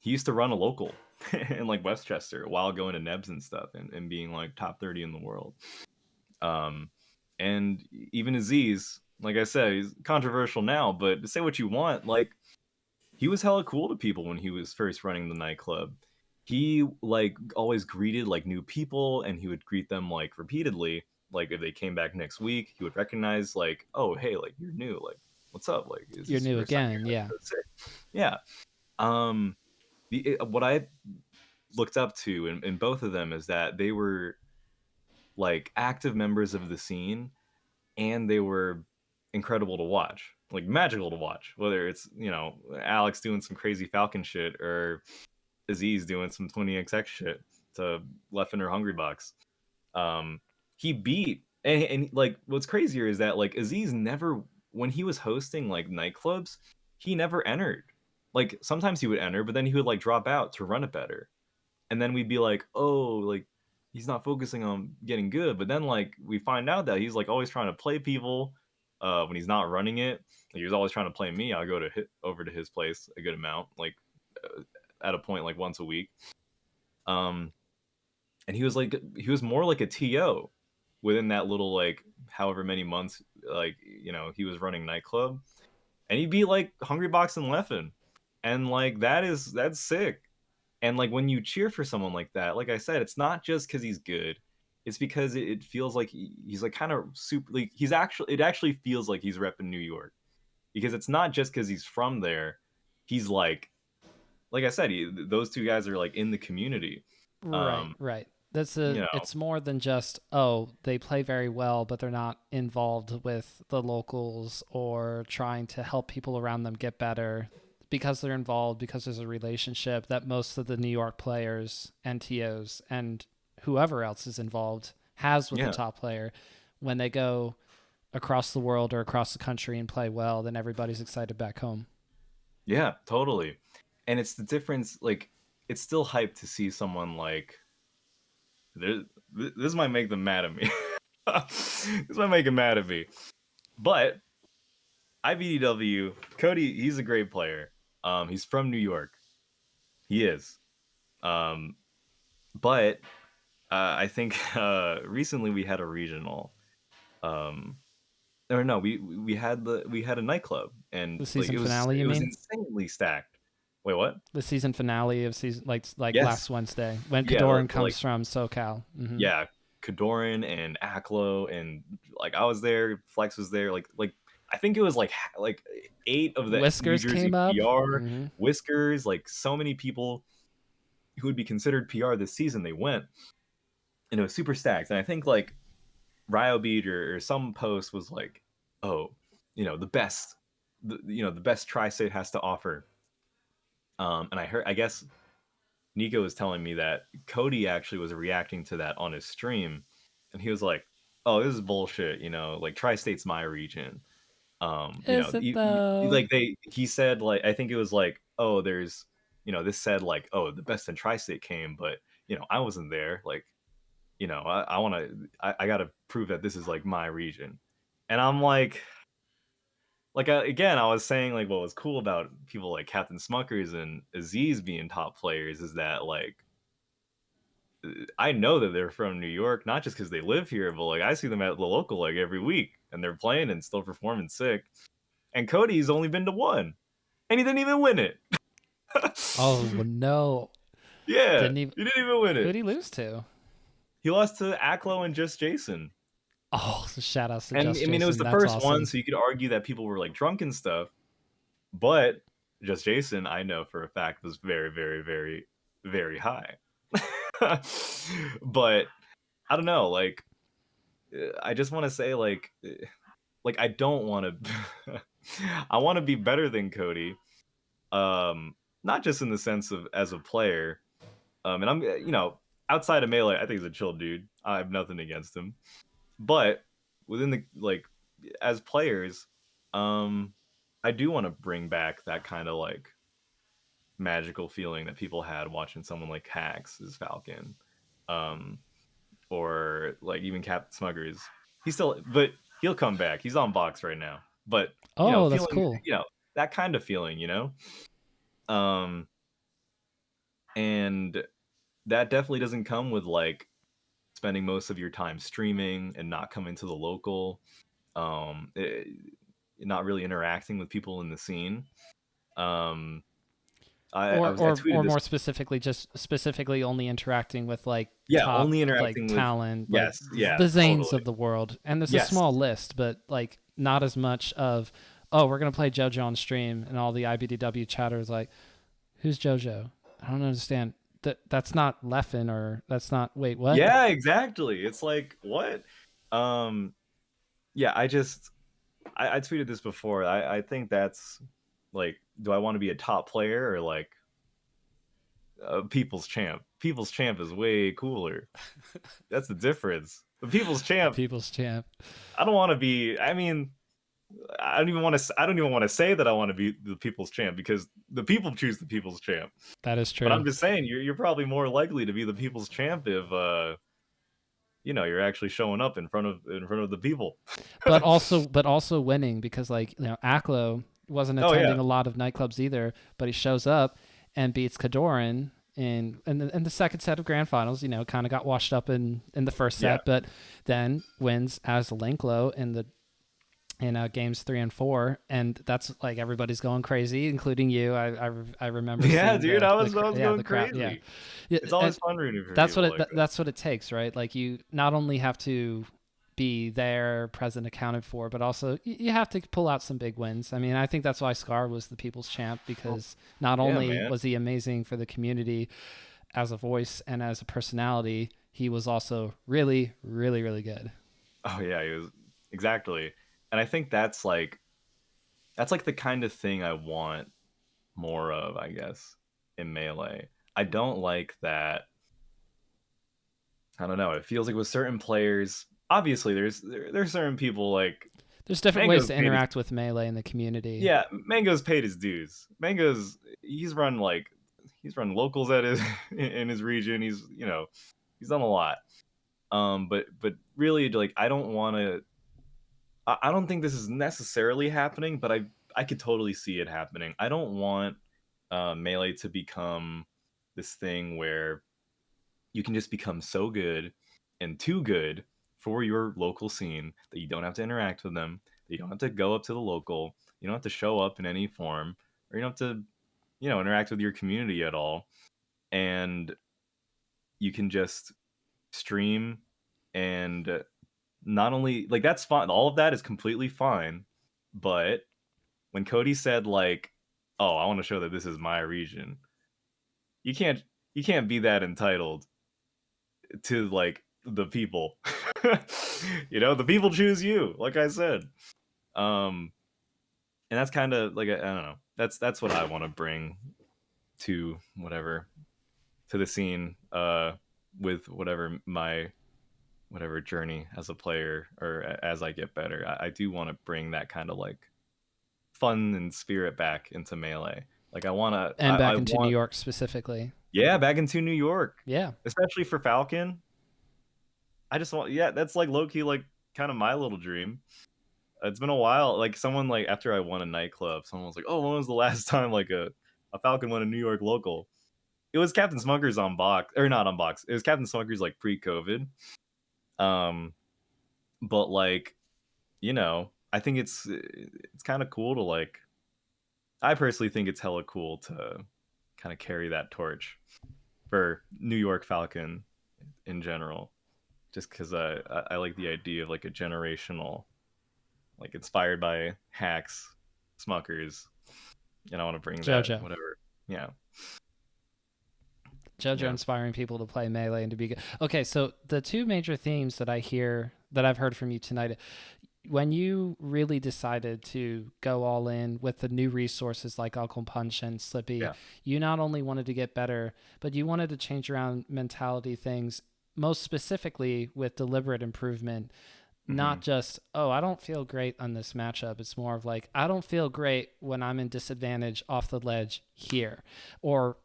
he used to run a local in like Westchester while going to Nebs and stuff, and being like top 30 in the world. Um, and even Aziz, like I said, he's controversial now, but say what you want, like he was hella cool to people when he was first running the nightclub. He like always greeted like new people, and he would greet them like repeatedly. Like if they came back next week, he would recognize like, oh hey, like you're new, like what's up? Like is You're this your new first time again. here? Like Yeah. that's sick. Yeah. Um, what I looked up to in both of them is that they were like active members of the scene, and they were incredible to watch, like magical to watch. Whether it's Alex doing some crazy Falcon shit or Aziz doing some 20xx shit to left in her hungry box. He beat and like what's crazier is that like Aziz never, when he was hosting like nightclubs, he never entered. Like sometimes he would enter, but then he would like drop out to run it better. And then we'd be like, oh, like he's not focusing on getting good. But then like we find out that he's like always trying to play people when he's not running it. He was always trying to play me. I'll go to over to his place a good amount, like at a point like once a week. And he was more like a TO within that little like however many months, like he was running nightclub, and he'd be like hungry box and Leffen, and like that's sick. And like when you cheer for someone like that, like I said, it's not just because he's good, it's because it feels like he's like kind of super, like it actually feels like he's repping New York, because it's not just because he's from there. He's like I said, those two guys are like in the community. Right, right. It's more than just, oh, they play very well, but they're not involved with the locals or trying to help people around them get better. Because they're involved, because there's a relationship that most of the New York players, NTOs, and whoever else is involved has with the top player. When they go across the world or across the country and play well, then everybody's excited back home. Yeah, totally. And it's the difference, like, it's still hype to see someone like, this might make them mad at me. This might make them mad at me. But IBDW, Cody, he's a great player. He's from New York. He is. But I think recently we had a regional. Or no, we had a nightclub, and the season finale. It was insanely stacked. Wait, what? The season finale of season, like yes. Last Wednesday when Kadoran comes from SoCal. Mm-hmm. Yeah, Kadoran and Aklo, and like I was there. Flex was there. Like I think it was like 8 of the Whiskers New Jersey came up. PR. Mm-hmm. Whiskers, like so many people who would be considered PR this season, they went, and it was super stacked. And I think like Ryobeat or some post was like, oh, the best, the best Tri-State has to offer. And I guess Nico was telling me that Cody actually was reacting to that on his stream, and he was like, oh, this is bullshit, like Tri-State's my region. He said, like, I think it was like, oh, there's, this said like, oh, the best in Tri-State came, but I wasn't there, like, I gotta prove that this is like my region. And I'm like again, I was saying like what was cool about people like Captain Smuckers and Aziz being top players is that like I know that they're from New York, not just because they live here, but like I see them at the local like every week, and they're playing and still performing sick. And Cody's only been to one, and he didn't even win it. Oh no! Yeah, he didn't even win it. Who did he lose to? He lost to Aklo and Just Jason. Oh, shout out to and Just Jason. It was the That's first awesome. one, so you could argue that people were like drunk and stuff. But Just Jason, I know for a fact, was very, very, very, very high. But I don't know, like I just want to say like I don't want to I want to be better than Cody, not just in the sense of as a player, and I'm outside of Melee, I think he's a chill dude. I have nothing against him, but within the like as players, I do want to bring back that kind of like magical feeling that people had watching someone like Hax as Falcon, or like even Captain Smuggers. But he'll come back. He's on box right now. But that's cool. That kind of feeling, and that definitely doesn't come with like spending most of your time streaming and not coming to the local, not really interacting with people in the scene. Or more specifically, just specifically only interacting with like only interacting with talent, the Zanes totally. of the world. And there's a small list, but like not as much of, oh, we're gonna play JoJo on stream, and all the IBDW chatters like, who's JoJo? I don't understand. that's not Leffen, or that's not, wait, what? Yeah, exactly. It's like, what? Um, yeah, I tweeted this before. I think that's like, do I want to be a top player or like a people's champ? People's champ is way cooler. That's the difference. The people's The champ, people's champ. I don't want to be. I mean, I don't even want to. I don't even want to say that I want to be the people's champ because the people choose the people's champ. That is But true. I'm just saying, you're probably more likely to be the people's champ if you're actually showing up in front of the people. But also winning, because like, Aklo wasn't Oh yeah, attending a lot of nightclubs either, but he shows up and beats Kadoran in the second set of grand finals. Kind of got washed up in the first yeah, set, but then wins as Linklo in games 3 and 4, and that's like everybody's going crazy, including you. I remember yeah, seeing dude. I was yeah, going the crowd, yeah. crazy. Yeah, It's and always fun rooting for people like that. that's what it takes, right? Like, you not only have to be there, present, accounted for, but also you have to pull out some big wins. I mean, I think that's why Scar was the people's champ, Oh, because not yeah, only man. was he amazing for the community as a voice and as a personality, he was also really, really, really good. Oh yeah, he was exactly. And I think that's like the kind of thing I want more of, I guess, in Melee. I don't like that. I don't know. It feels like with certain players, obviously there's certain people like There's different ways Mango's to paid his interact with Melee in the community. yeah, Mango's paid his dues. Mango's he's run locals at his in his region. He's done a lot. But really, like, I don't want to. I don't think this is necessarily happening, but I could totally see it happening. I don't want Melee to become this thing where you can just become so good and too good for your local scene that you don't have to interact with them, that you don't have to go up to the local, you don't have to show up in any form, or you don't have to, interact with your community at all. And you can just stream and not only like that's fine, all of that is completely fine. But when Cody said like, "Oh, I want to show that this is my region," you can't you can't be that entitled to like the people. The people choose you, like I said. Um and that's kind of like, I don't know. That's what I want to bring to the scene with whatever journey as a player or as I get better. I do want to bring that kind of like fun and spirit back into Melee. Like And I back into New want York specifically. yeah, back into New York, Yeah. especially for Falcon. I just want, yeah, that's like low key, like kind of my little dream. It's been a while. Like someone like after I won a nightclub, someone was like, "Oh, when was the last time like a Falcon won a New York local?" It was Captain Smuggler's on box, or not on box. It was Captain Smuggler's like pre-COVID. Um, but like, I think it's kind of cool to like. I personally think it's hella cool to kind of carry that torch for New York Falcon in general, just because I like the idea of like a generational, like inspired by hacks, Smuckers, and I want to bring that JoJo. whatever. Yeah, JoJo yeah, inspiring people to play Melee and to be good. Okay, so the two major themes that I've heard from you tonight, when you really decided to go all in with the new resources like Uncle Punch and Slippy, yeah. you not only wanted to get better, but you wanted to change around mentality things, most specifically with deliberate improvement. Not Hmm. just, oh, I don't feel great on this matchup. It's more of like, I don't feel great when I'm in disadvantage off the ledge here. Or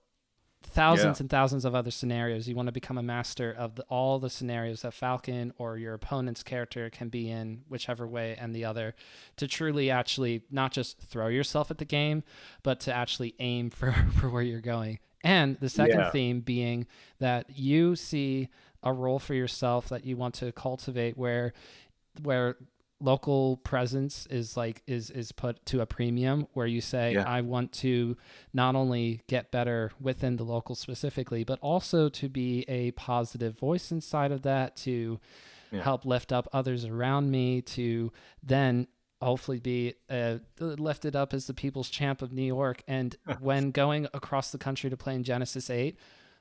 Yeah, thousands and thousands of other scenarios. You want to become a master of all the scenarios that Falcon or your opponent's character can be in, whichever way and the other, to truly actually not just throw yourself at the game, but to actually aim for, for where you're going. And the second yeah, theme being that you see a role for yourself that you want to cultivate where local presence is put to a premium, where you say, yeah, I want to not only get better within the local specifically, but also to be a positive voice inside of that, to yeah, help lift up others around me, to then hopefully be lifted up as the people's champ of New York. And when going across the country to play in Genesis 8,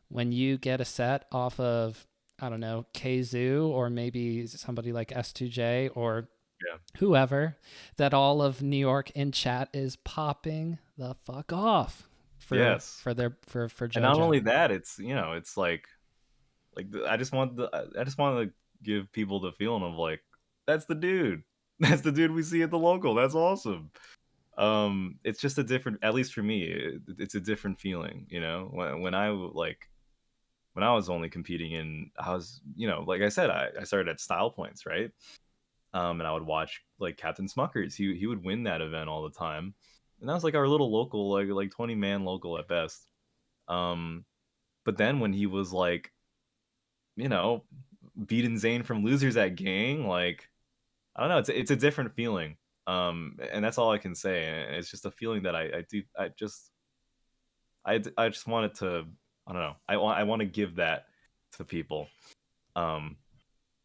when you get a set off of, I don't know, Kzoo or maybe somebody like S2J or Yeah. whoever, that all of New York in chat is popping the fuck off for Yes. for And not JoJo. only that, it's it's I just want to give people the feeling of like that's the dude. That's the dude we see at the local. That's awesome. It's just a different, at least for me, it's a different feeling, when I was only competing in, I was, like I said, I started at Style Points, right? And I would watch like Captain Smuckers. He would win that event all the time, and that was like our little local, like 20-man local at best. Um, but then when he was like, you know, beating Zane from Losers at Gang, like I don't know, it's a different feeling. And that's all I can say. And it's just a feeling that I just wanted to, I don't know, I want to give that to people. Um,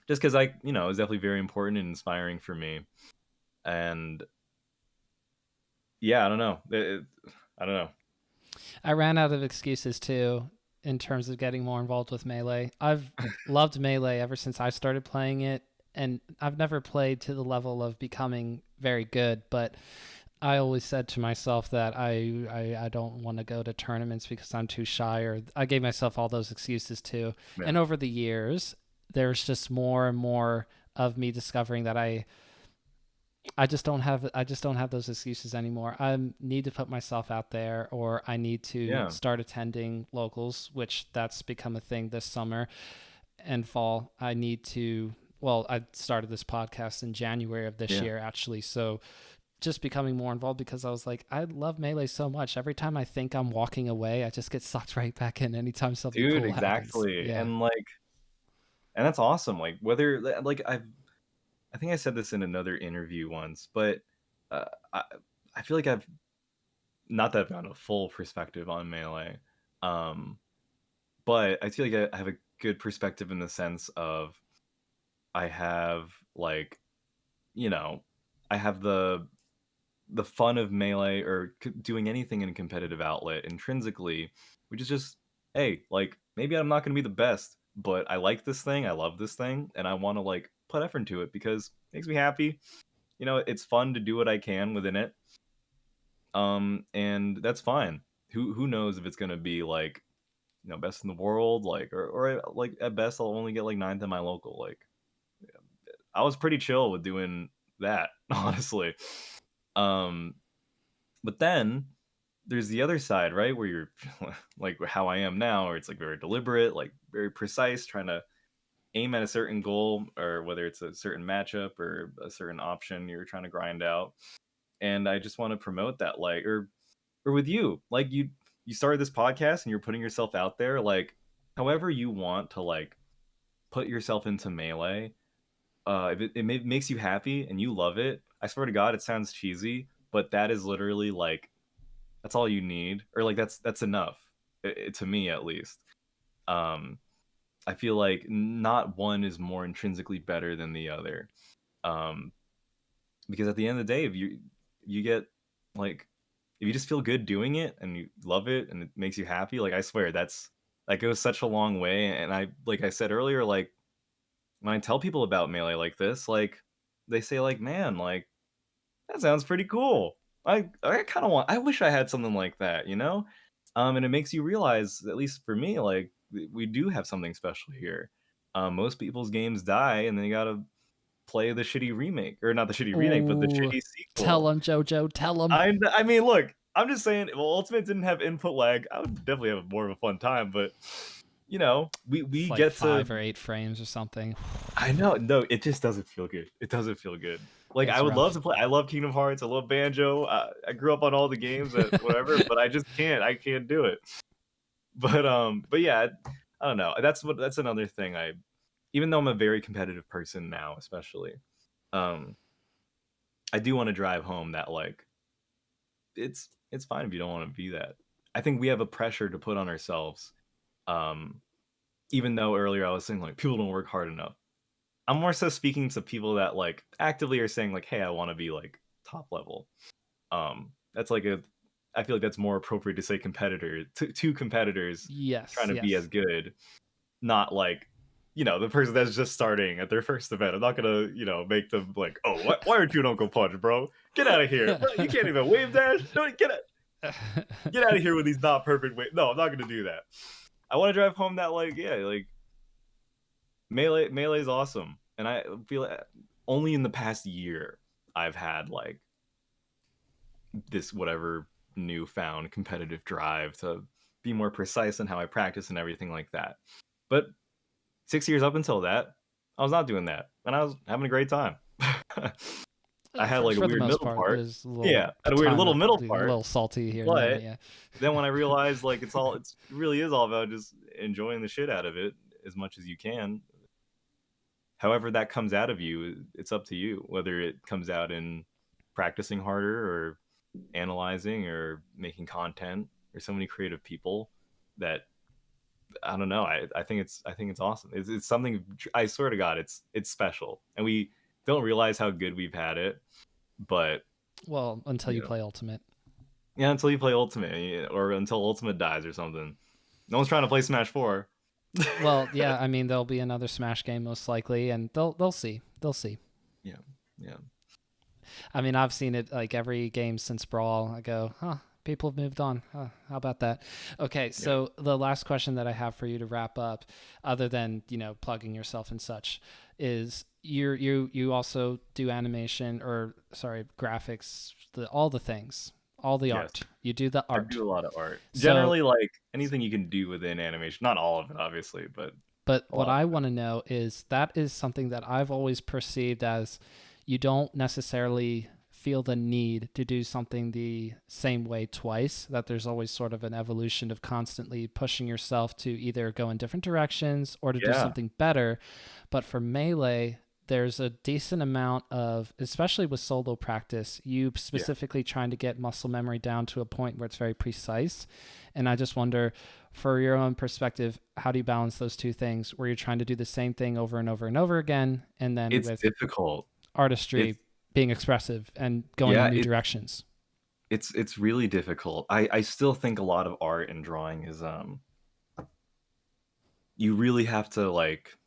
just because it was definitely very important and inspiring for me. And yeah, I don't know. I don't know. I ran out of excuses too in terms of getting more involved with Melee. I've loved Melee ever since I started playing it, and I've never played to the level of becoming very good, but I always said to myself that I don't want to go to tournaments because I'm too shy, or I gave myself all those excuses too. Yeah. And over the years, there's just more and more of me discovering that I just don't have those excuses anymore. I need to put myself out there, or I need to Yeah. start attending locals, which that's become a thing this summer and fall. I need to, well, I started this podcast in January of this Yeah. year actually. So just becoming more involved because I was like, I love Melee so much. Every time I think I'm walking away, I just get sucked right back in anytime something Dude, cool happens. exactly. Yeah. And that's awesome. Like whether like I think I said this in another interview once, but uh, I I feel like I've not that I've gotten a full perspective on Melee. Um, but I feel like I have a good perspective in the sense of I have like, you know, I have the fun of Melee or doing anything in a competitive outlet intrinsically, which is just, hey, like maybe I'm not going to be the best, but I like this thing, I love this thing, and I want to like put effort into it because it makes me happy. It's fun to do what I can within it. And that's fine. Who knows if it's going to be like, best in the world, like or like at best I'll only get like ninth in my local. Like I was pretty chill with doing that, honestly. Um, but then there's the other side, right? Where you're like how I am now, where it's like very deliberate, like very precise, trying to aim at a certain goal, or whether it's a certain matchup or a certain option you're trying to grind out. And I just want to promote that, like, or with you, like you started this podcast and you're putting yourself out there, like, however you want to like put yourself into Melee. If it makes you happy and you love it, I swear to God, it sounds cheesy, but that is literally like that's all you need, or like that's enough, to me at least. um I feel like not one is more intrinsically better than the other. um because at the end of the day, if you get like, if you just feel good doing it and you love it and it makes you happy, like I swear that goes such a long way. And I, like I said earlier, like when I tell people about Melee like this, like they say like, man, like that sounds pretty cool. I kind of want. I wish I had something like that, you know. And it makes you realize, at least for me, like we do have something special here. Most people's games die, and they gotta play the shitty remake, or not the shitty remake, but the Ooh, shitty tell sequel. them, JoJo, tell them. I mean, look, I'm just saying. Well, Ultimate didn't have input lag. I would definitely have more of a fun time, but we It's like get to. 5 or 8 frames or something. I know. No, it just doesn't feel good. It doesn't feel good. Like I It's would love rough. to play. I love Kingdom Hearts. I love Banjo. I grew up on all the games that whatever, but I just can't. I can't do it. But yeah, I don't know. That's another thing. Even though I'm a very competitive person now, especially, um, I do want to drive home that like it's fine if you don't want to be that. I think we have a pressure to put on ourselves. Um, even though earlier I was saying like people don't work hard enough. I'm more so speaking to people that like actively are saying like, "Hey, I want to be like top level." That's like I feel like that's more appropriate to say competitor, two competitors trying Yes, to be as yes. good, not like, the person that's just starting at their first event. I'm not gonna, make them like, oh, why aren't you an Uncle Punch, bro? Get out of here, bro. You can't even wave dash. No, get out of here with these not perfect wave. No, I'm not gonna do that. I want to drive home that like, yeah, like melee is awesome, and I feel like only in the past year I've had like this whatever newfound competitive drive to be more precise in how I practice and everything like that. But 6 years up until that, I was not doing that, and I was having a great time. I had like a For the weird most middle part, part. there's a little Yeah, I had a weird time little of middle being a part, little salty here and there. but Yeah. then when I realized like it really is all about just enjoying the shit out of it as much as you can. However that comes out of you, it's up to you whether it comes out in practicing harder or analyzing or making content. There's so many creative people that I don't know. I think it's awesome. It's something. I swear to God, it's special, and we don't realize how good we've had it. But Well, until you you know, play Ultimate. yeah, until you play Ultimate, or until Ultimate dies or something. No one's trying to play Smash 4. Well, yeah, I mean there'll be another Smash game most likely, and they'll see. They'll see. Yeah, yeah, I mean, I've seen it like every game since Brawl. I go, huh, people have moved on. Huh, how about that? Okay, yeah. so the last question that I have for you to wrap up, other than plugging yourself and such, is you also do animation or sorry graphics, all the things, all the Yes, art. You do the I art. do a lot of art. So, Generally, like anything you can do within animation. Not all of it, obviously, but but a what lot. I want to know is that is something that I've always perceived as you don't necessarily feel the need to do something the same way twice, that there's always sort of an evolution of constantly pushing yourself to either go in different directions or to do Yeah, something better. But for Melee, there's a decent amount of, especially with solo practice, you yeah. specifically trying to get muscle memory down to a point where it's very precise. And I just wonder, for your own perspective, how do you balance those two things where you're trying to do the same thing over and over and over again, and then It's with difficult. artistry It's being expressive and going in yeah. new directions? It's really difficult. I still think a lot of art and drawing is you really have to like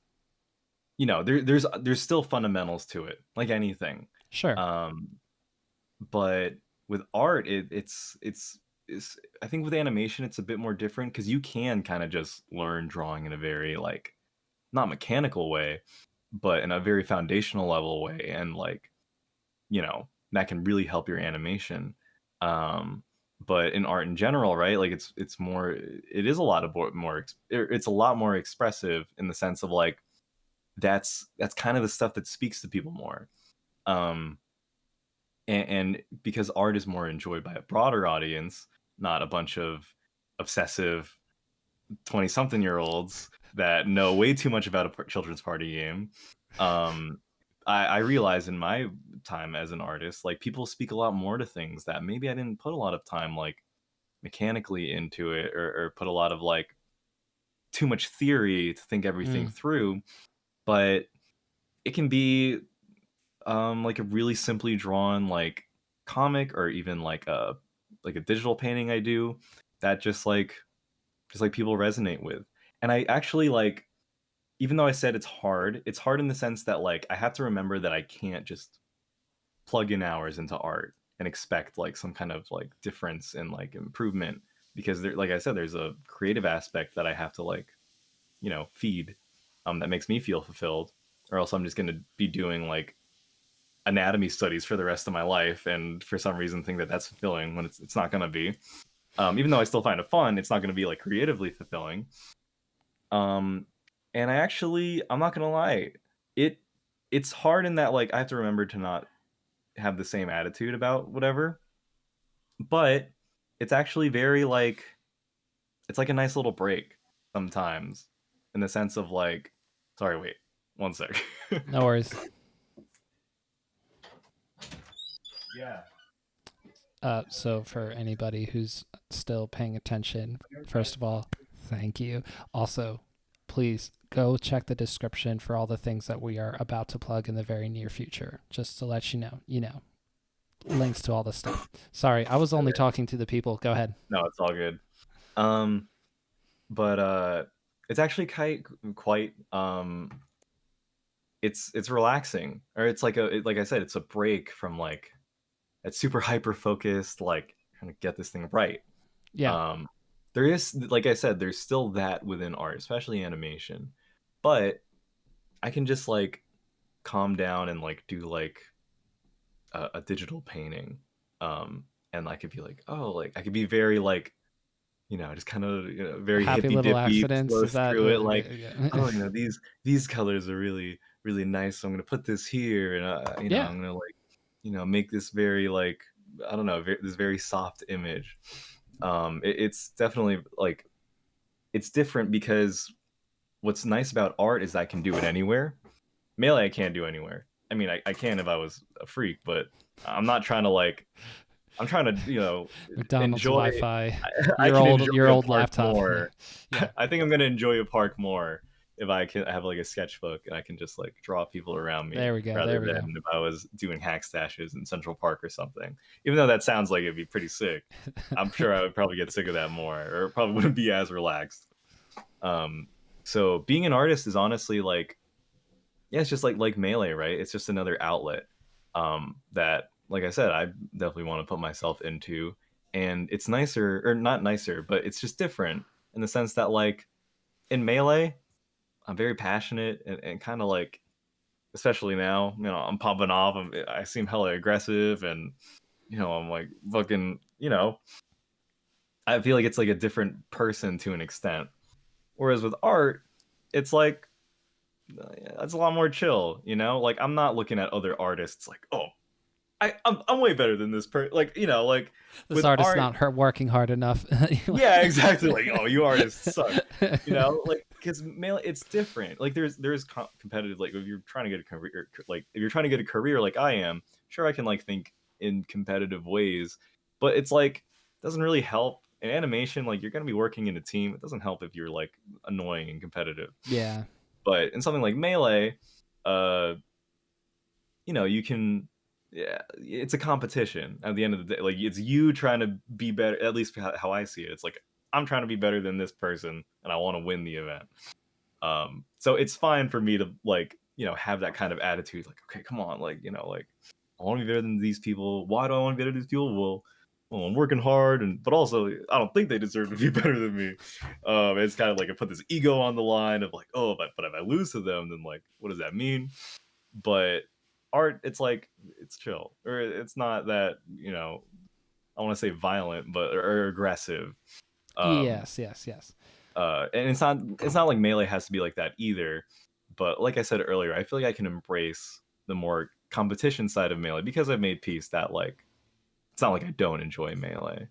there's still fundamentals to it like anything. Sure. Um but with art it's I think with animation it's a bit more different because you can kind of just learn drawing in a very like not mechanical way, but in a very foundational level way, and like that can really help your animation. um but in art in general, right, like it's more, it is a lot of it's a lot more expressive in the sense of like that's kind of the stuff that speaks to people more. um and because art is more enjoyed by a broader audience, not a bunch of obsessive 20 something year olds that know way too much about a children's party game. um I realize in my time as an artist, like people speak a lot more to things that maybe I didn't put a lot of time like mechanically into it, or put a lot of like too much theory to think everything Mm. through. But it can be like a really simply drawn like comic, or even like a digital painting I do that just like people resonate with. And I actually like, even though I said it's hard in the sense that like I have to remember that I can't just plug in hours into art and expect like some kind of like difference and like improvement, because there, like I said, there's a creative aspect that I have to like feed, that makes me feel fulfilled, or else I'm just going to be doing like anatomy studies for the rest of my life, and for some reason think that that's fulfilling when it's not going to be. Even though I still find it fun, it's not going to be like creatively fulfilling. um and I'm not going to lie, it it's hard in that like I have to remember to not have the same attitude about whatever. But it's actually very like, it's like a nice little break sometimes, in the sense of like, sorry, wait, one sec. No worries. Yeah. So for anybody who's still paying attention, first of all, thank you. Also, please go check the description for all the things that we are about to plug in the very near future, just to let you know. links to all this stuff. Sorry, I was only talking to the people. Go ahead. No, it's all good. Um, but it's actually quite it's relaxing, or it's like like I said, it's a break from like that super hyper focused like trying to get this thing right. Yeah. Um, there is, like I said, there's still that within art, especially animation, but I can just like calm down and like do like a digital painting, and I could be like, oh, like I could be very like, just kind of, very Happy hippy little dippy, accidents. flow Is that through it, like, yeah. oh, these colors are really really nice, so I'm gonna put this here, and Yeah. I'm gonna like, make this very like, I don't know, this very soft image. It's definitely like, it's different because what's nice about art is I can do it anywhere. Melee I can't do anywhere. I mean, I can if I was a freak, but I'm not trying to like, I'm trying to, McDonald's enjoy. Wi-Fi. I can enjoy Your a old park laptop. Yeah. more. Yeah. I think I'm gonna enjoy a park more if I have like a sketchbook and I can just like draw people around me, There we go. rather There we go. than if I was doing hack stashes in Central Park or something. Even though that sounds like it'd be pretty sick, I'm sure I would probably get sick of that more, or probably wouldn't be as relaxed. Um, so being an artist is honestly like, yeah, it's just like Melee, right? It's just another outlet, that, like I said, I definitely want to put myself into, and it's nicer, or not nicer, but it's just different in the sense that like in Melee, I'm very passionate, and kind of like, especially now, I'm popping off. I seem hella aggressive, and I'm like fucking, I feel like it's like a different person to an extent. Whereas with art, it's like, that's a lot more chill, like I'm not looking at other artists like, oh, I'm way better than this person, like, like This with artist's art. not working hard enough. Yeah, exactly, like, oh, you artists suck, like, because male, it's different, like there's competitive, like if you're trying to get a career, like if you're trying to get a career like I am, sure, I can like think in competitive ways, but it's like, doesn't really help in animation. Like, you're going to be working in a team, it doesn't help if you're like annoying and competitive. Yeah. But in something like Melee, uh you can, yeah, it's a competition at the end of the day. Like, it's you trying to be better, at least how I see it. It's like, I'm trying to be better than this person, and I want to win the event. So it's fine for me to like, have that kind of attitude, like, okay, come on, like, like, I want to be better than these people. Why do I want to be better than these people? Well, I'm working hard, but also I don't think they deserve to be better than me. It's kind of like I put this ego on the line of like, oh, but if I lose to them, then like, what does that mean? But art, it's like, it's chill, or it's not that, I want to say violent, but or aggressive. um Yes. Yes. Yes. and it's not like Melee has to be like that either. But like I said earlier, I feel like I can embrace the more competition side of Melee because I've made peace that like, it's not like I don't enjoy Melee.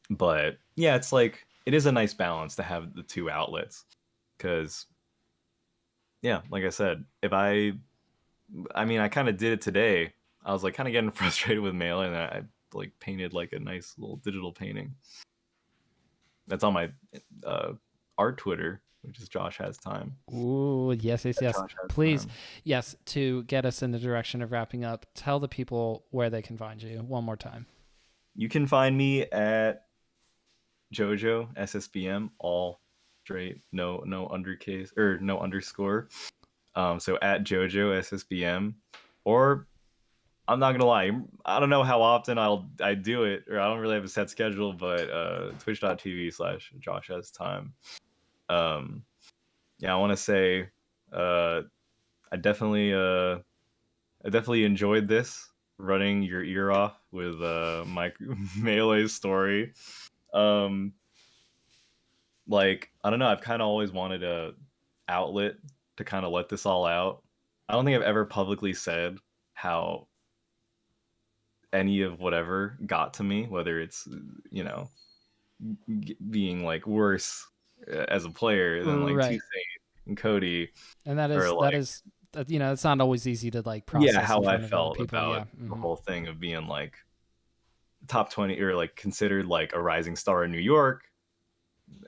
But yeah, it's like, it is a nice balance to have the two outlets, because yeah, like I said, if I mean, I kind of did it today. I was like kind of getting frustrated with Melee, and I like painted like a nice little digital painting. That's on my uh, art Twitter, which is Josh Has Time. Ooh, yes, yes, yes. Josh Has Please, Time. yes, to get us in the direction of wrapping up, tell the people where they can find you one more time. You can find me at JoJo SSBM, all straight, no undercase, or no underscore. So at JoJo SSBM, or I'm not gonna lie, I don't know how often I do it, or I don't really have a set schedule, but twitch.tv/Josh Has Time. Um, yeah, I want to say, uh, I definitely enjoyed this, running your ear off with my Melee story. Um, like, I don't know, I've kind of always wanted a outlet to kind of let this all out. I don't think I've ever publicly said how any of whatever got to me, whether it's, you know being like worse as a player than like Right. Toussaint and Cody, And that or is, like, it's not always easy to like yeah, process in how I front of other felt people. about Yeah. the Hmm. whole thing of being like top 20, or like considered like a rising star in New York,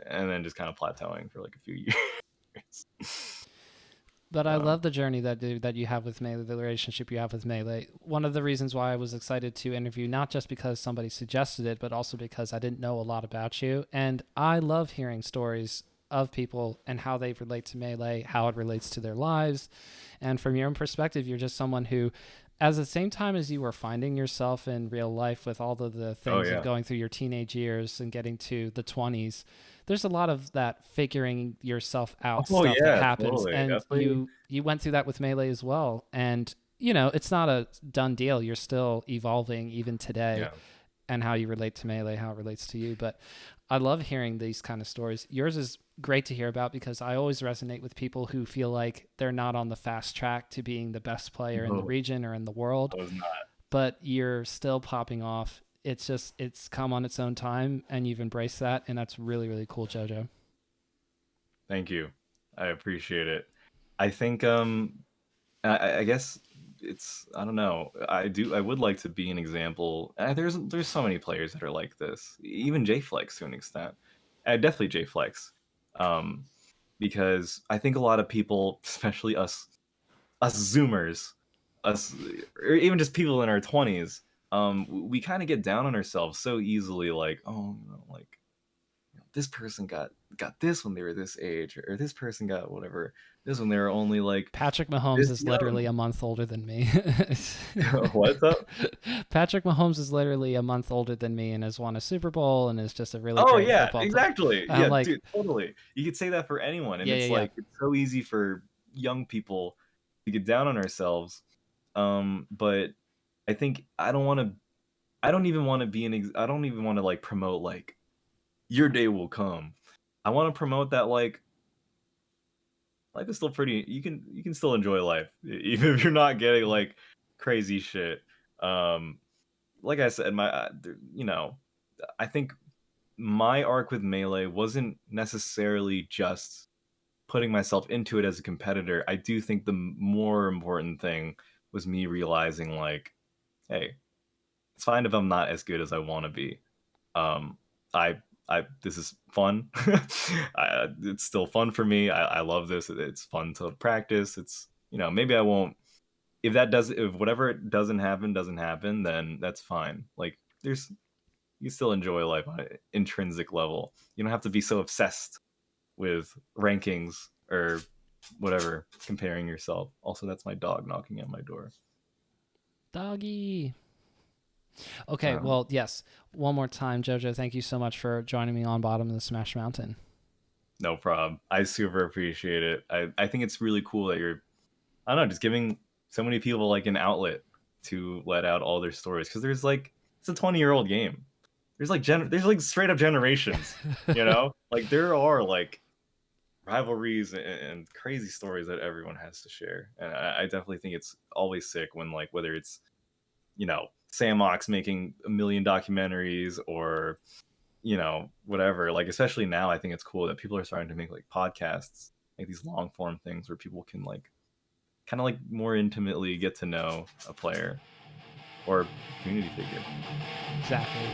and then just kind of plateauing for like a few years. But I Um, love the journey that you have with Melee, the relationship you have with Melee. One of the reasons why I was excited to interview, not just because somebody suggested it, but also because I didn't know a lot about you. And I love hearing stories of people and how they relate to Melee, how it relates to their lives. And from your own perspective, you're just someone who, as the same time as you were finding yourself in real life with all of the oh things of yeah. going through your teenage years and getting to the 20s, there's a lot of that figuring yourself out Oh stuff that yeah, happens, totally, and definitely. you went through that with Melee as well. And it's not a done deal. You're still evolving even today, Yeah. and how you relate to Melee, how it relates to you. But I love hearing these kind of stories. Yours is great to hear about because I always resonate with people who feel like they're not on the fast track to being the best player in the No, region or in the world, I was not. but you're still popping off. It's come on its own time, and you've embraced that, and that's really, really cool, JoJo. Thank you. I appreciate it. I think I guess it's I don't know. I would like to be an example. There's so many players that are like this. Even J Flex to an extent. Definitely J Flex. Um because I think a lot of people, especially us Zoomers, us or even just people in our 20s, we kind of get down on ourselves so easily like, oh, like this person got this when they were this age, or this person got whatever this when they were only like Patrick Mahomes this is literally young. a month older than me. What's up? Patrick Mahomes is literally a month older than me and has won a Super Bowl and is just a really Oh great yeah, football player. exactly. I'm Yeah, like, dude, totally. You could say that for anyone, and yeah, yeah, it's yeah. like it's so easy for young people to get down on ourselves. But I think I don't want to. I don't even want to be I don't even want to like promote like your day will come. I want to promote that like life is still pretty. You can still enjoy life even if you're not getting like crazy shit. Um, like I said, I think my arc with Melee wasn't necessarily just putting myself into it as a competitor. I do think the more important thing was me realizing like, hey, it's fine if I'm not as good as I want to be. Um, I this is fun. It's still fun for me. I love this. It's fun to practice. It's maybe I won't if whatever doesn't happen, then that's fine. Like there's you still enjoy life on an intrinsic level. You don't have to be so obsessed with rankings or whatever, comparing yourself. Also, that's my dog knocking at my door. Doggy. Okay, Um, well, yes. One more time, JoJo, thank you so much for joining me on Bottom of the Smash Mountain. no problem. I super appreciate it. I think it's really cool that you're I don't know, just giving so many people like an outlet to let out all their stories because there's like it's a 20-year-old game. There's like straight up generations, Like there are like rivalries and crazy stories that everyone has to share. And I definitely think it's always sick when like whether it's, Sam Mox making a million documentaries or, whatever. Like especially now I think it's cool that people are starting to make like podcasts, like these long form things where people can like kind of like more intimately get to know a player or community figure. Exactly.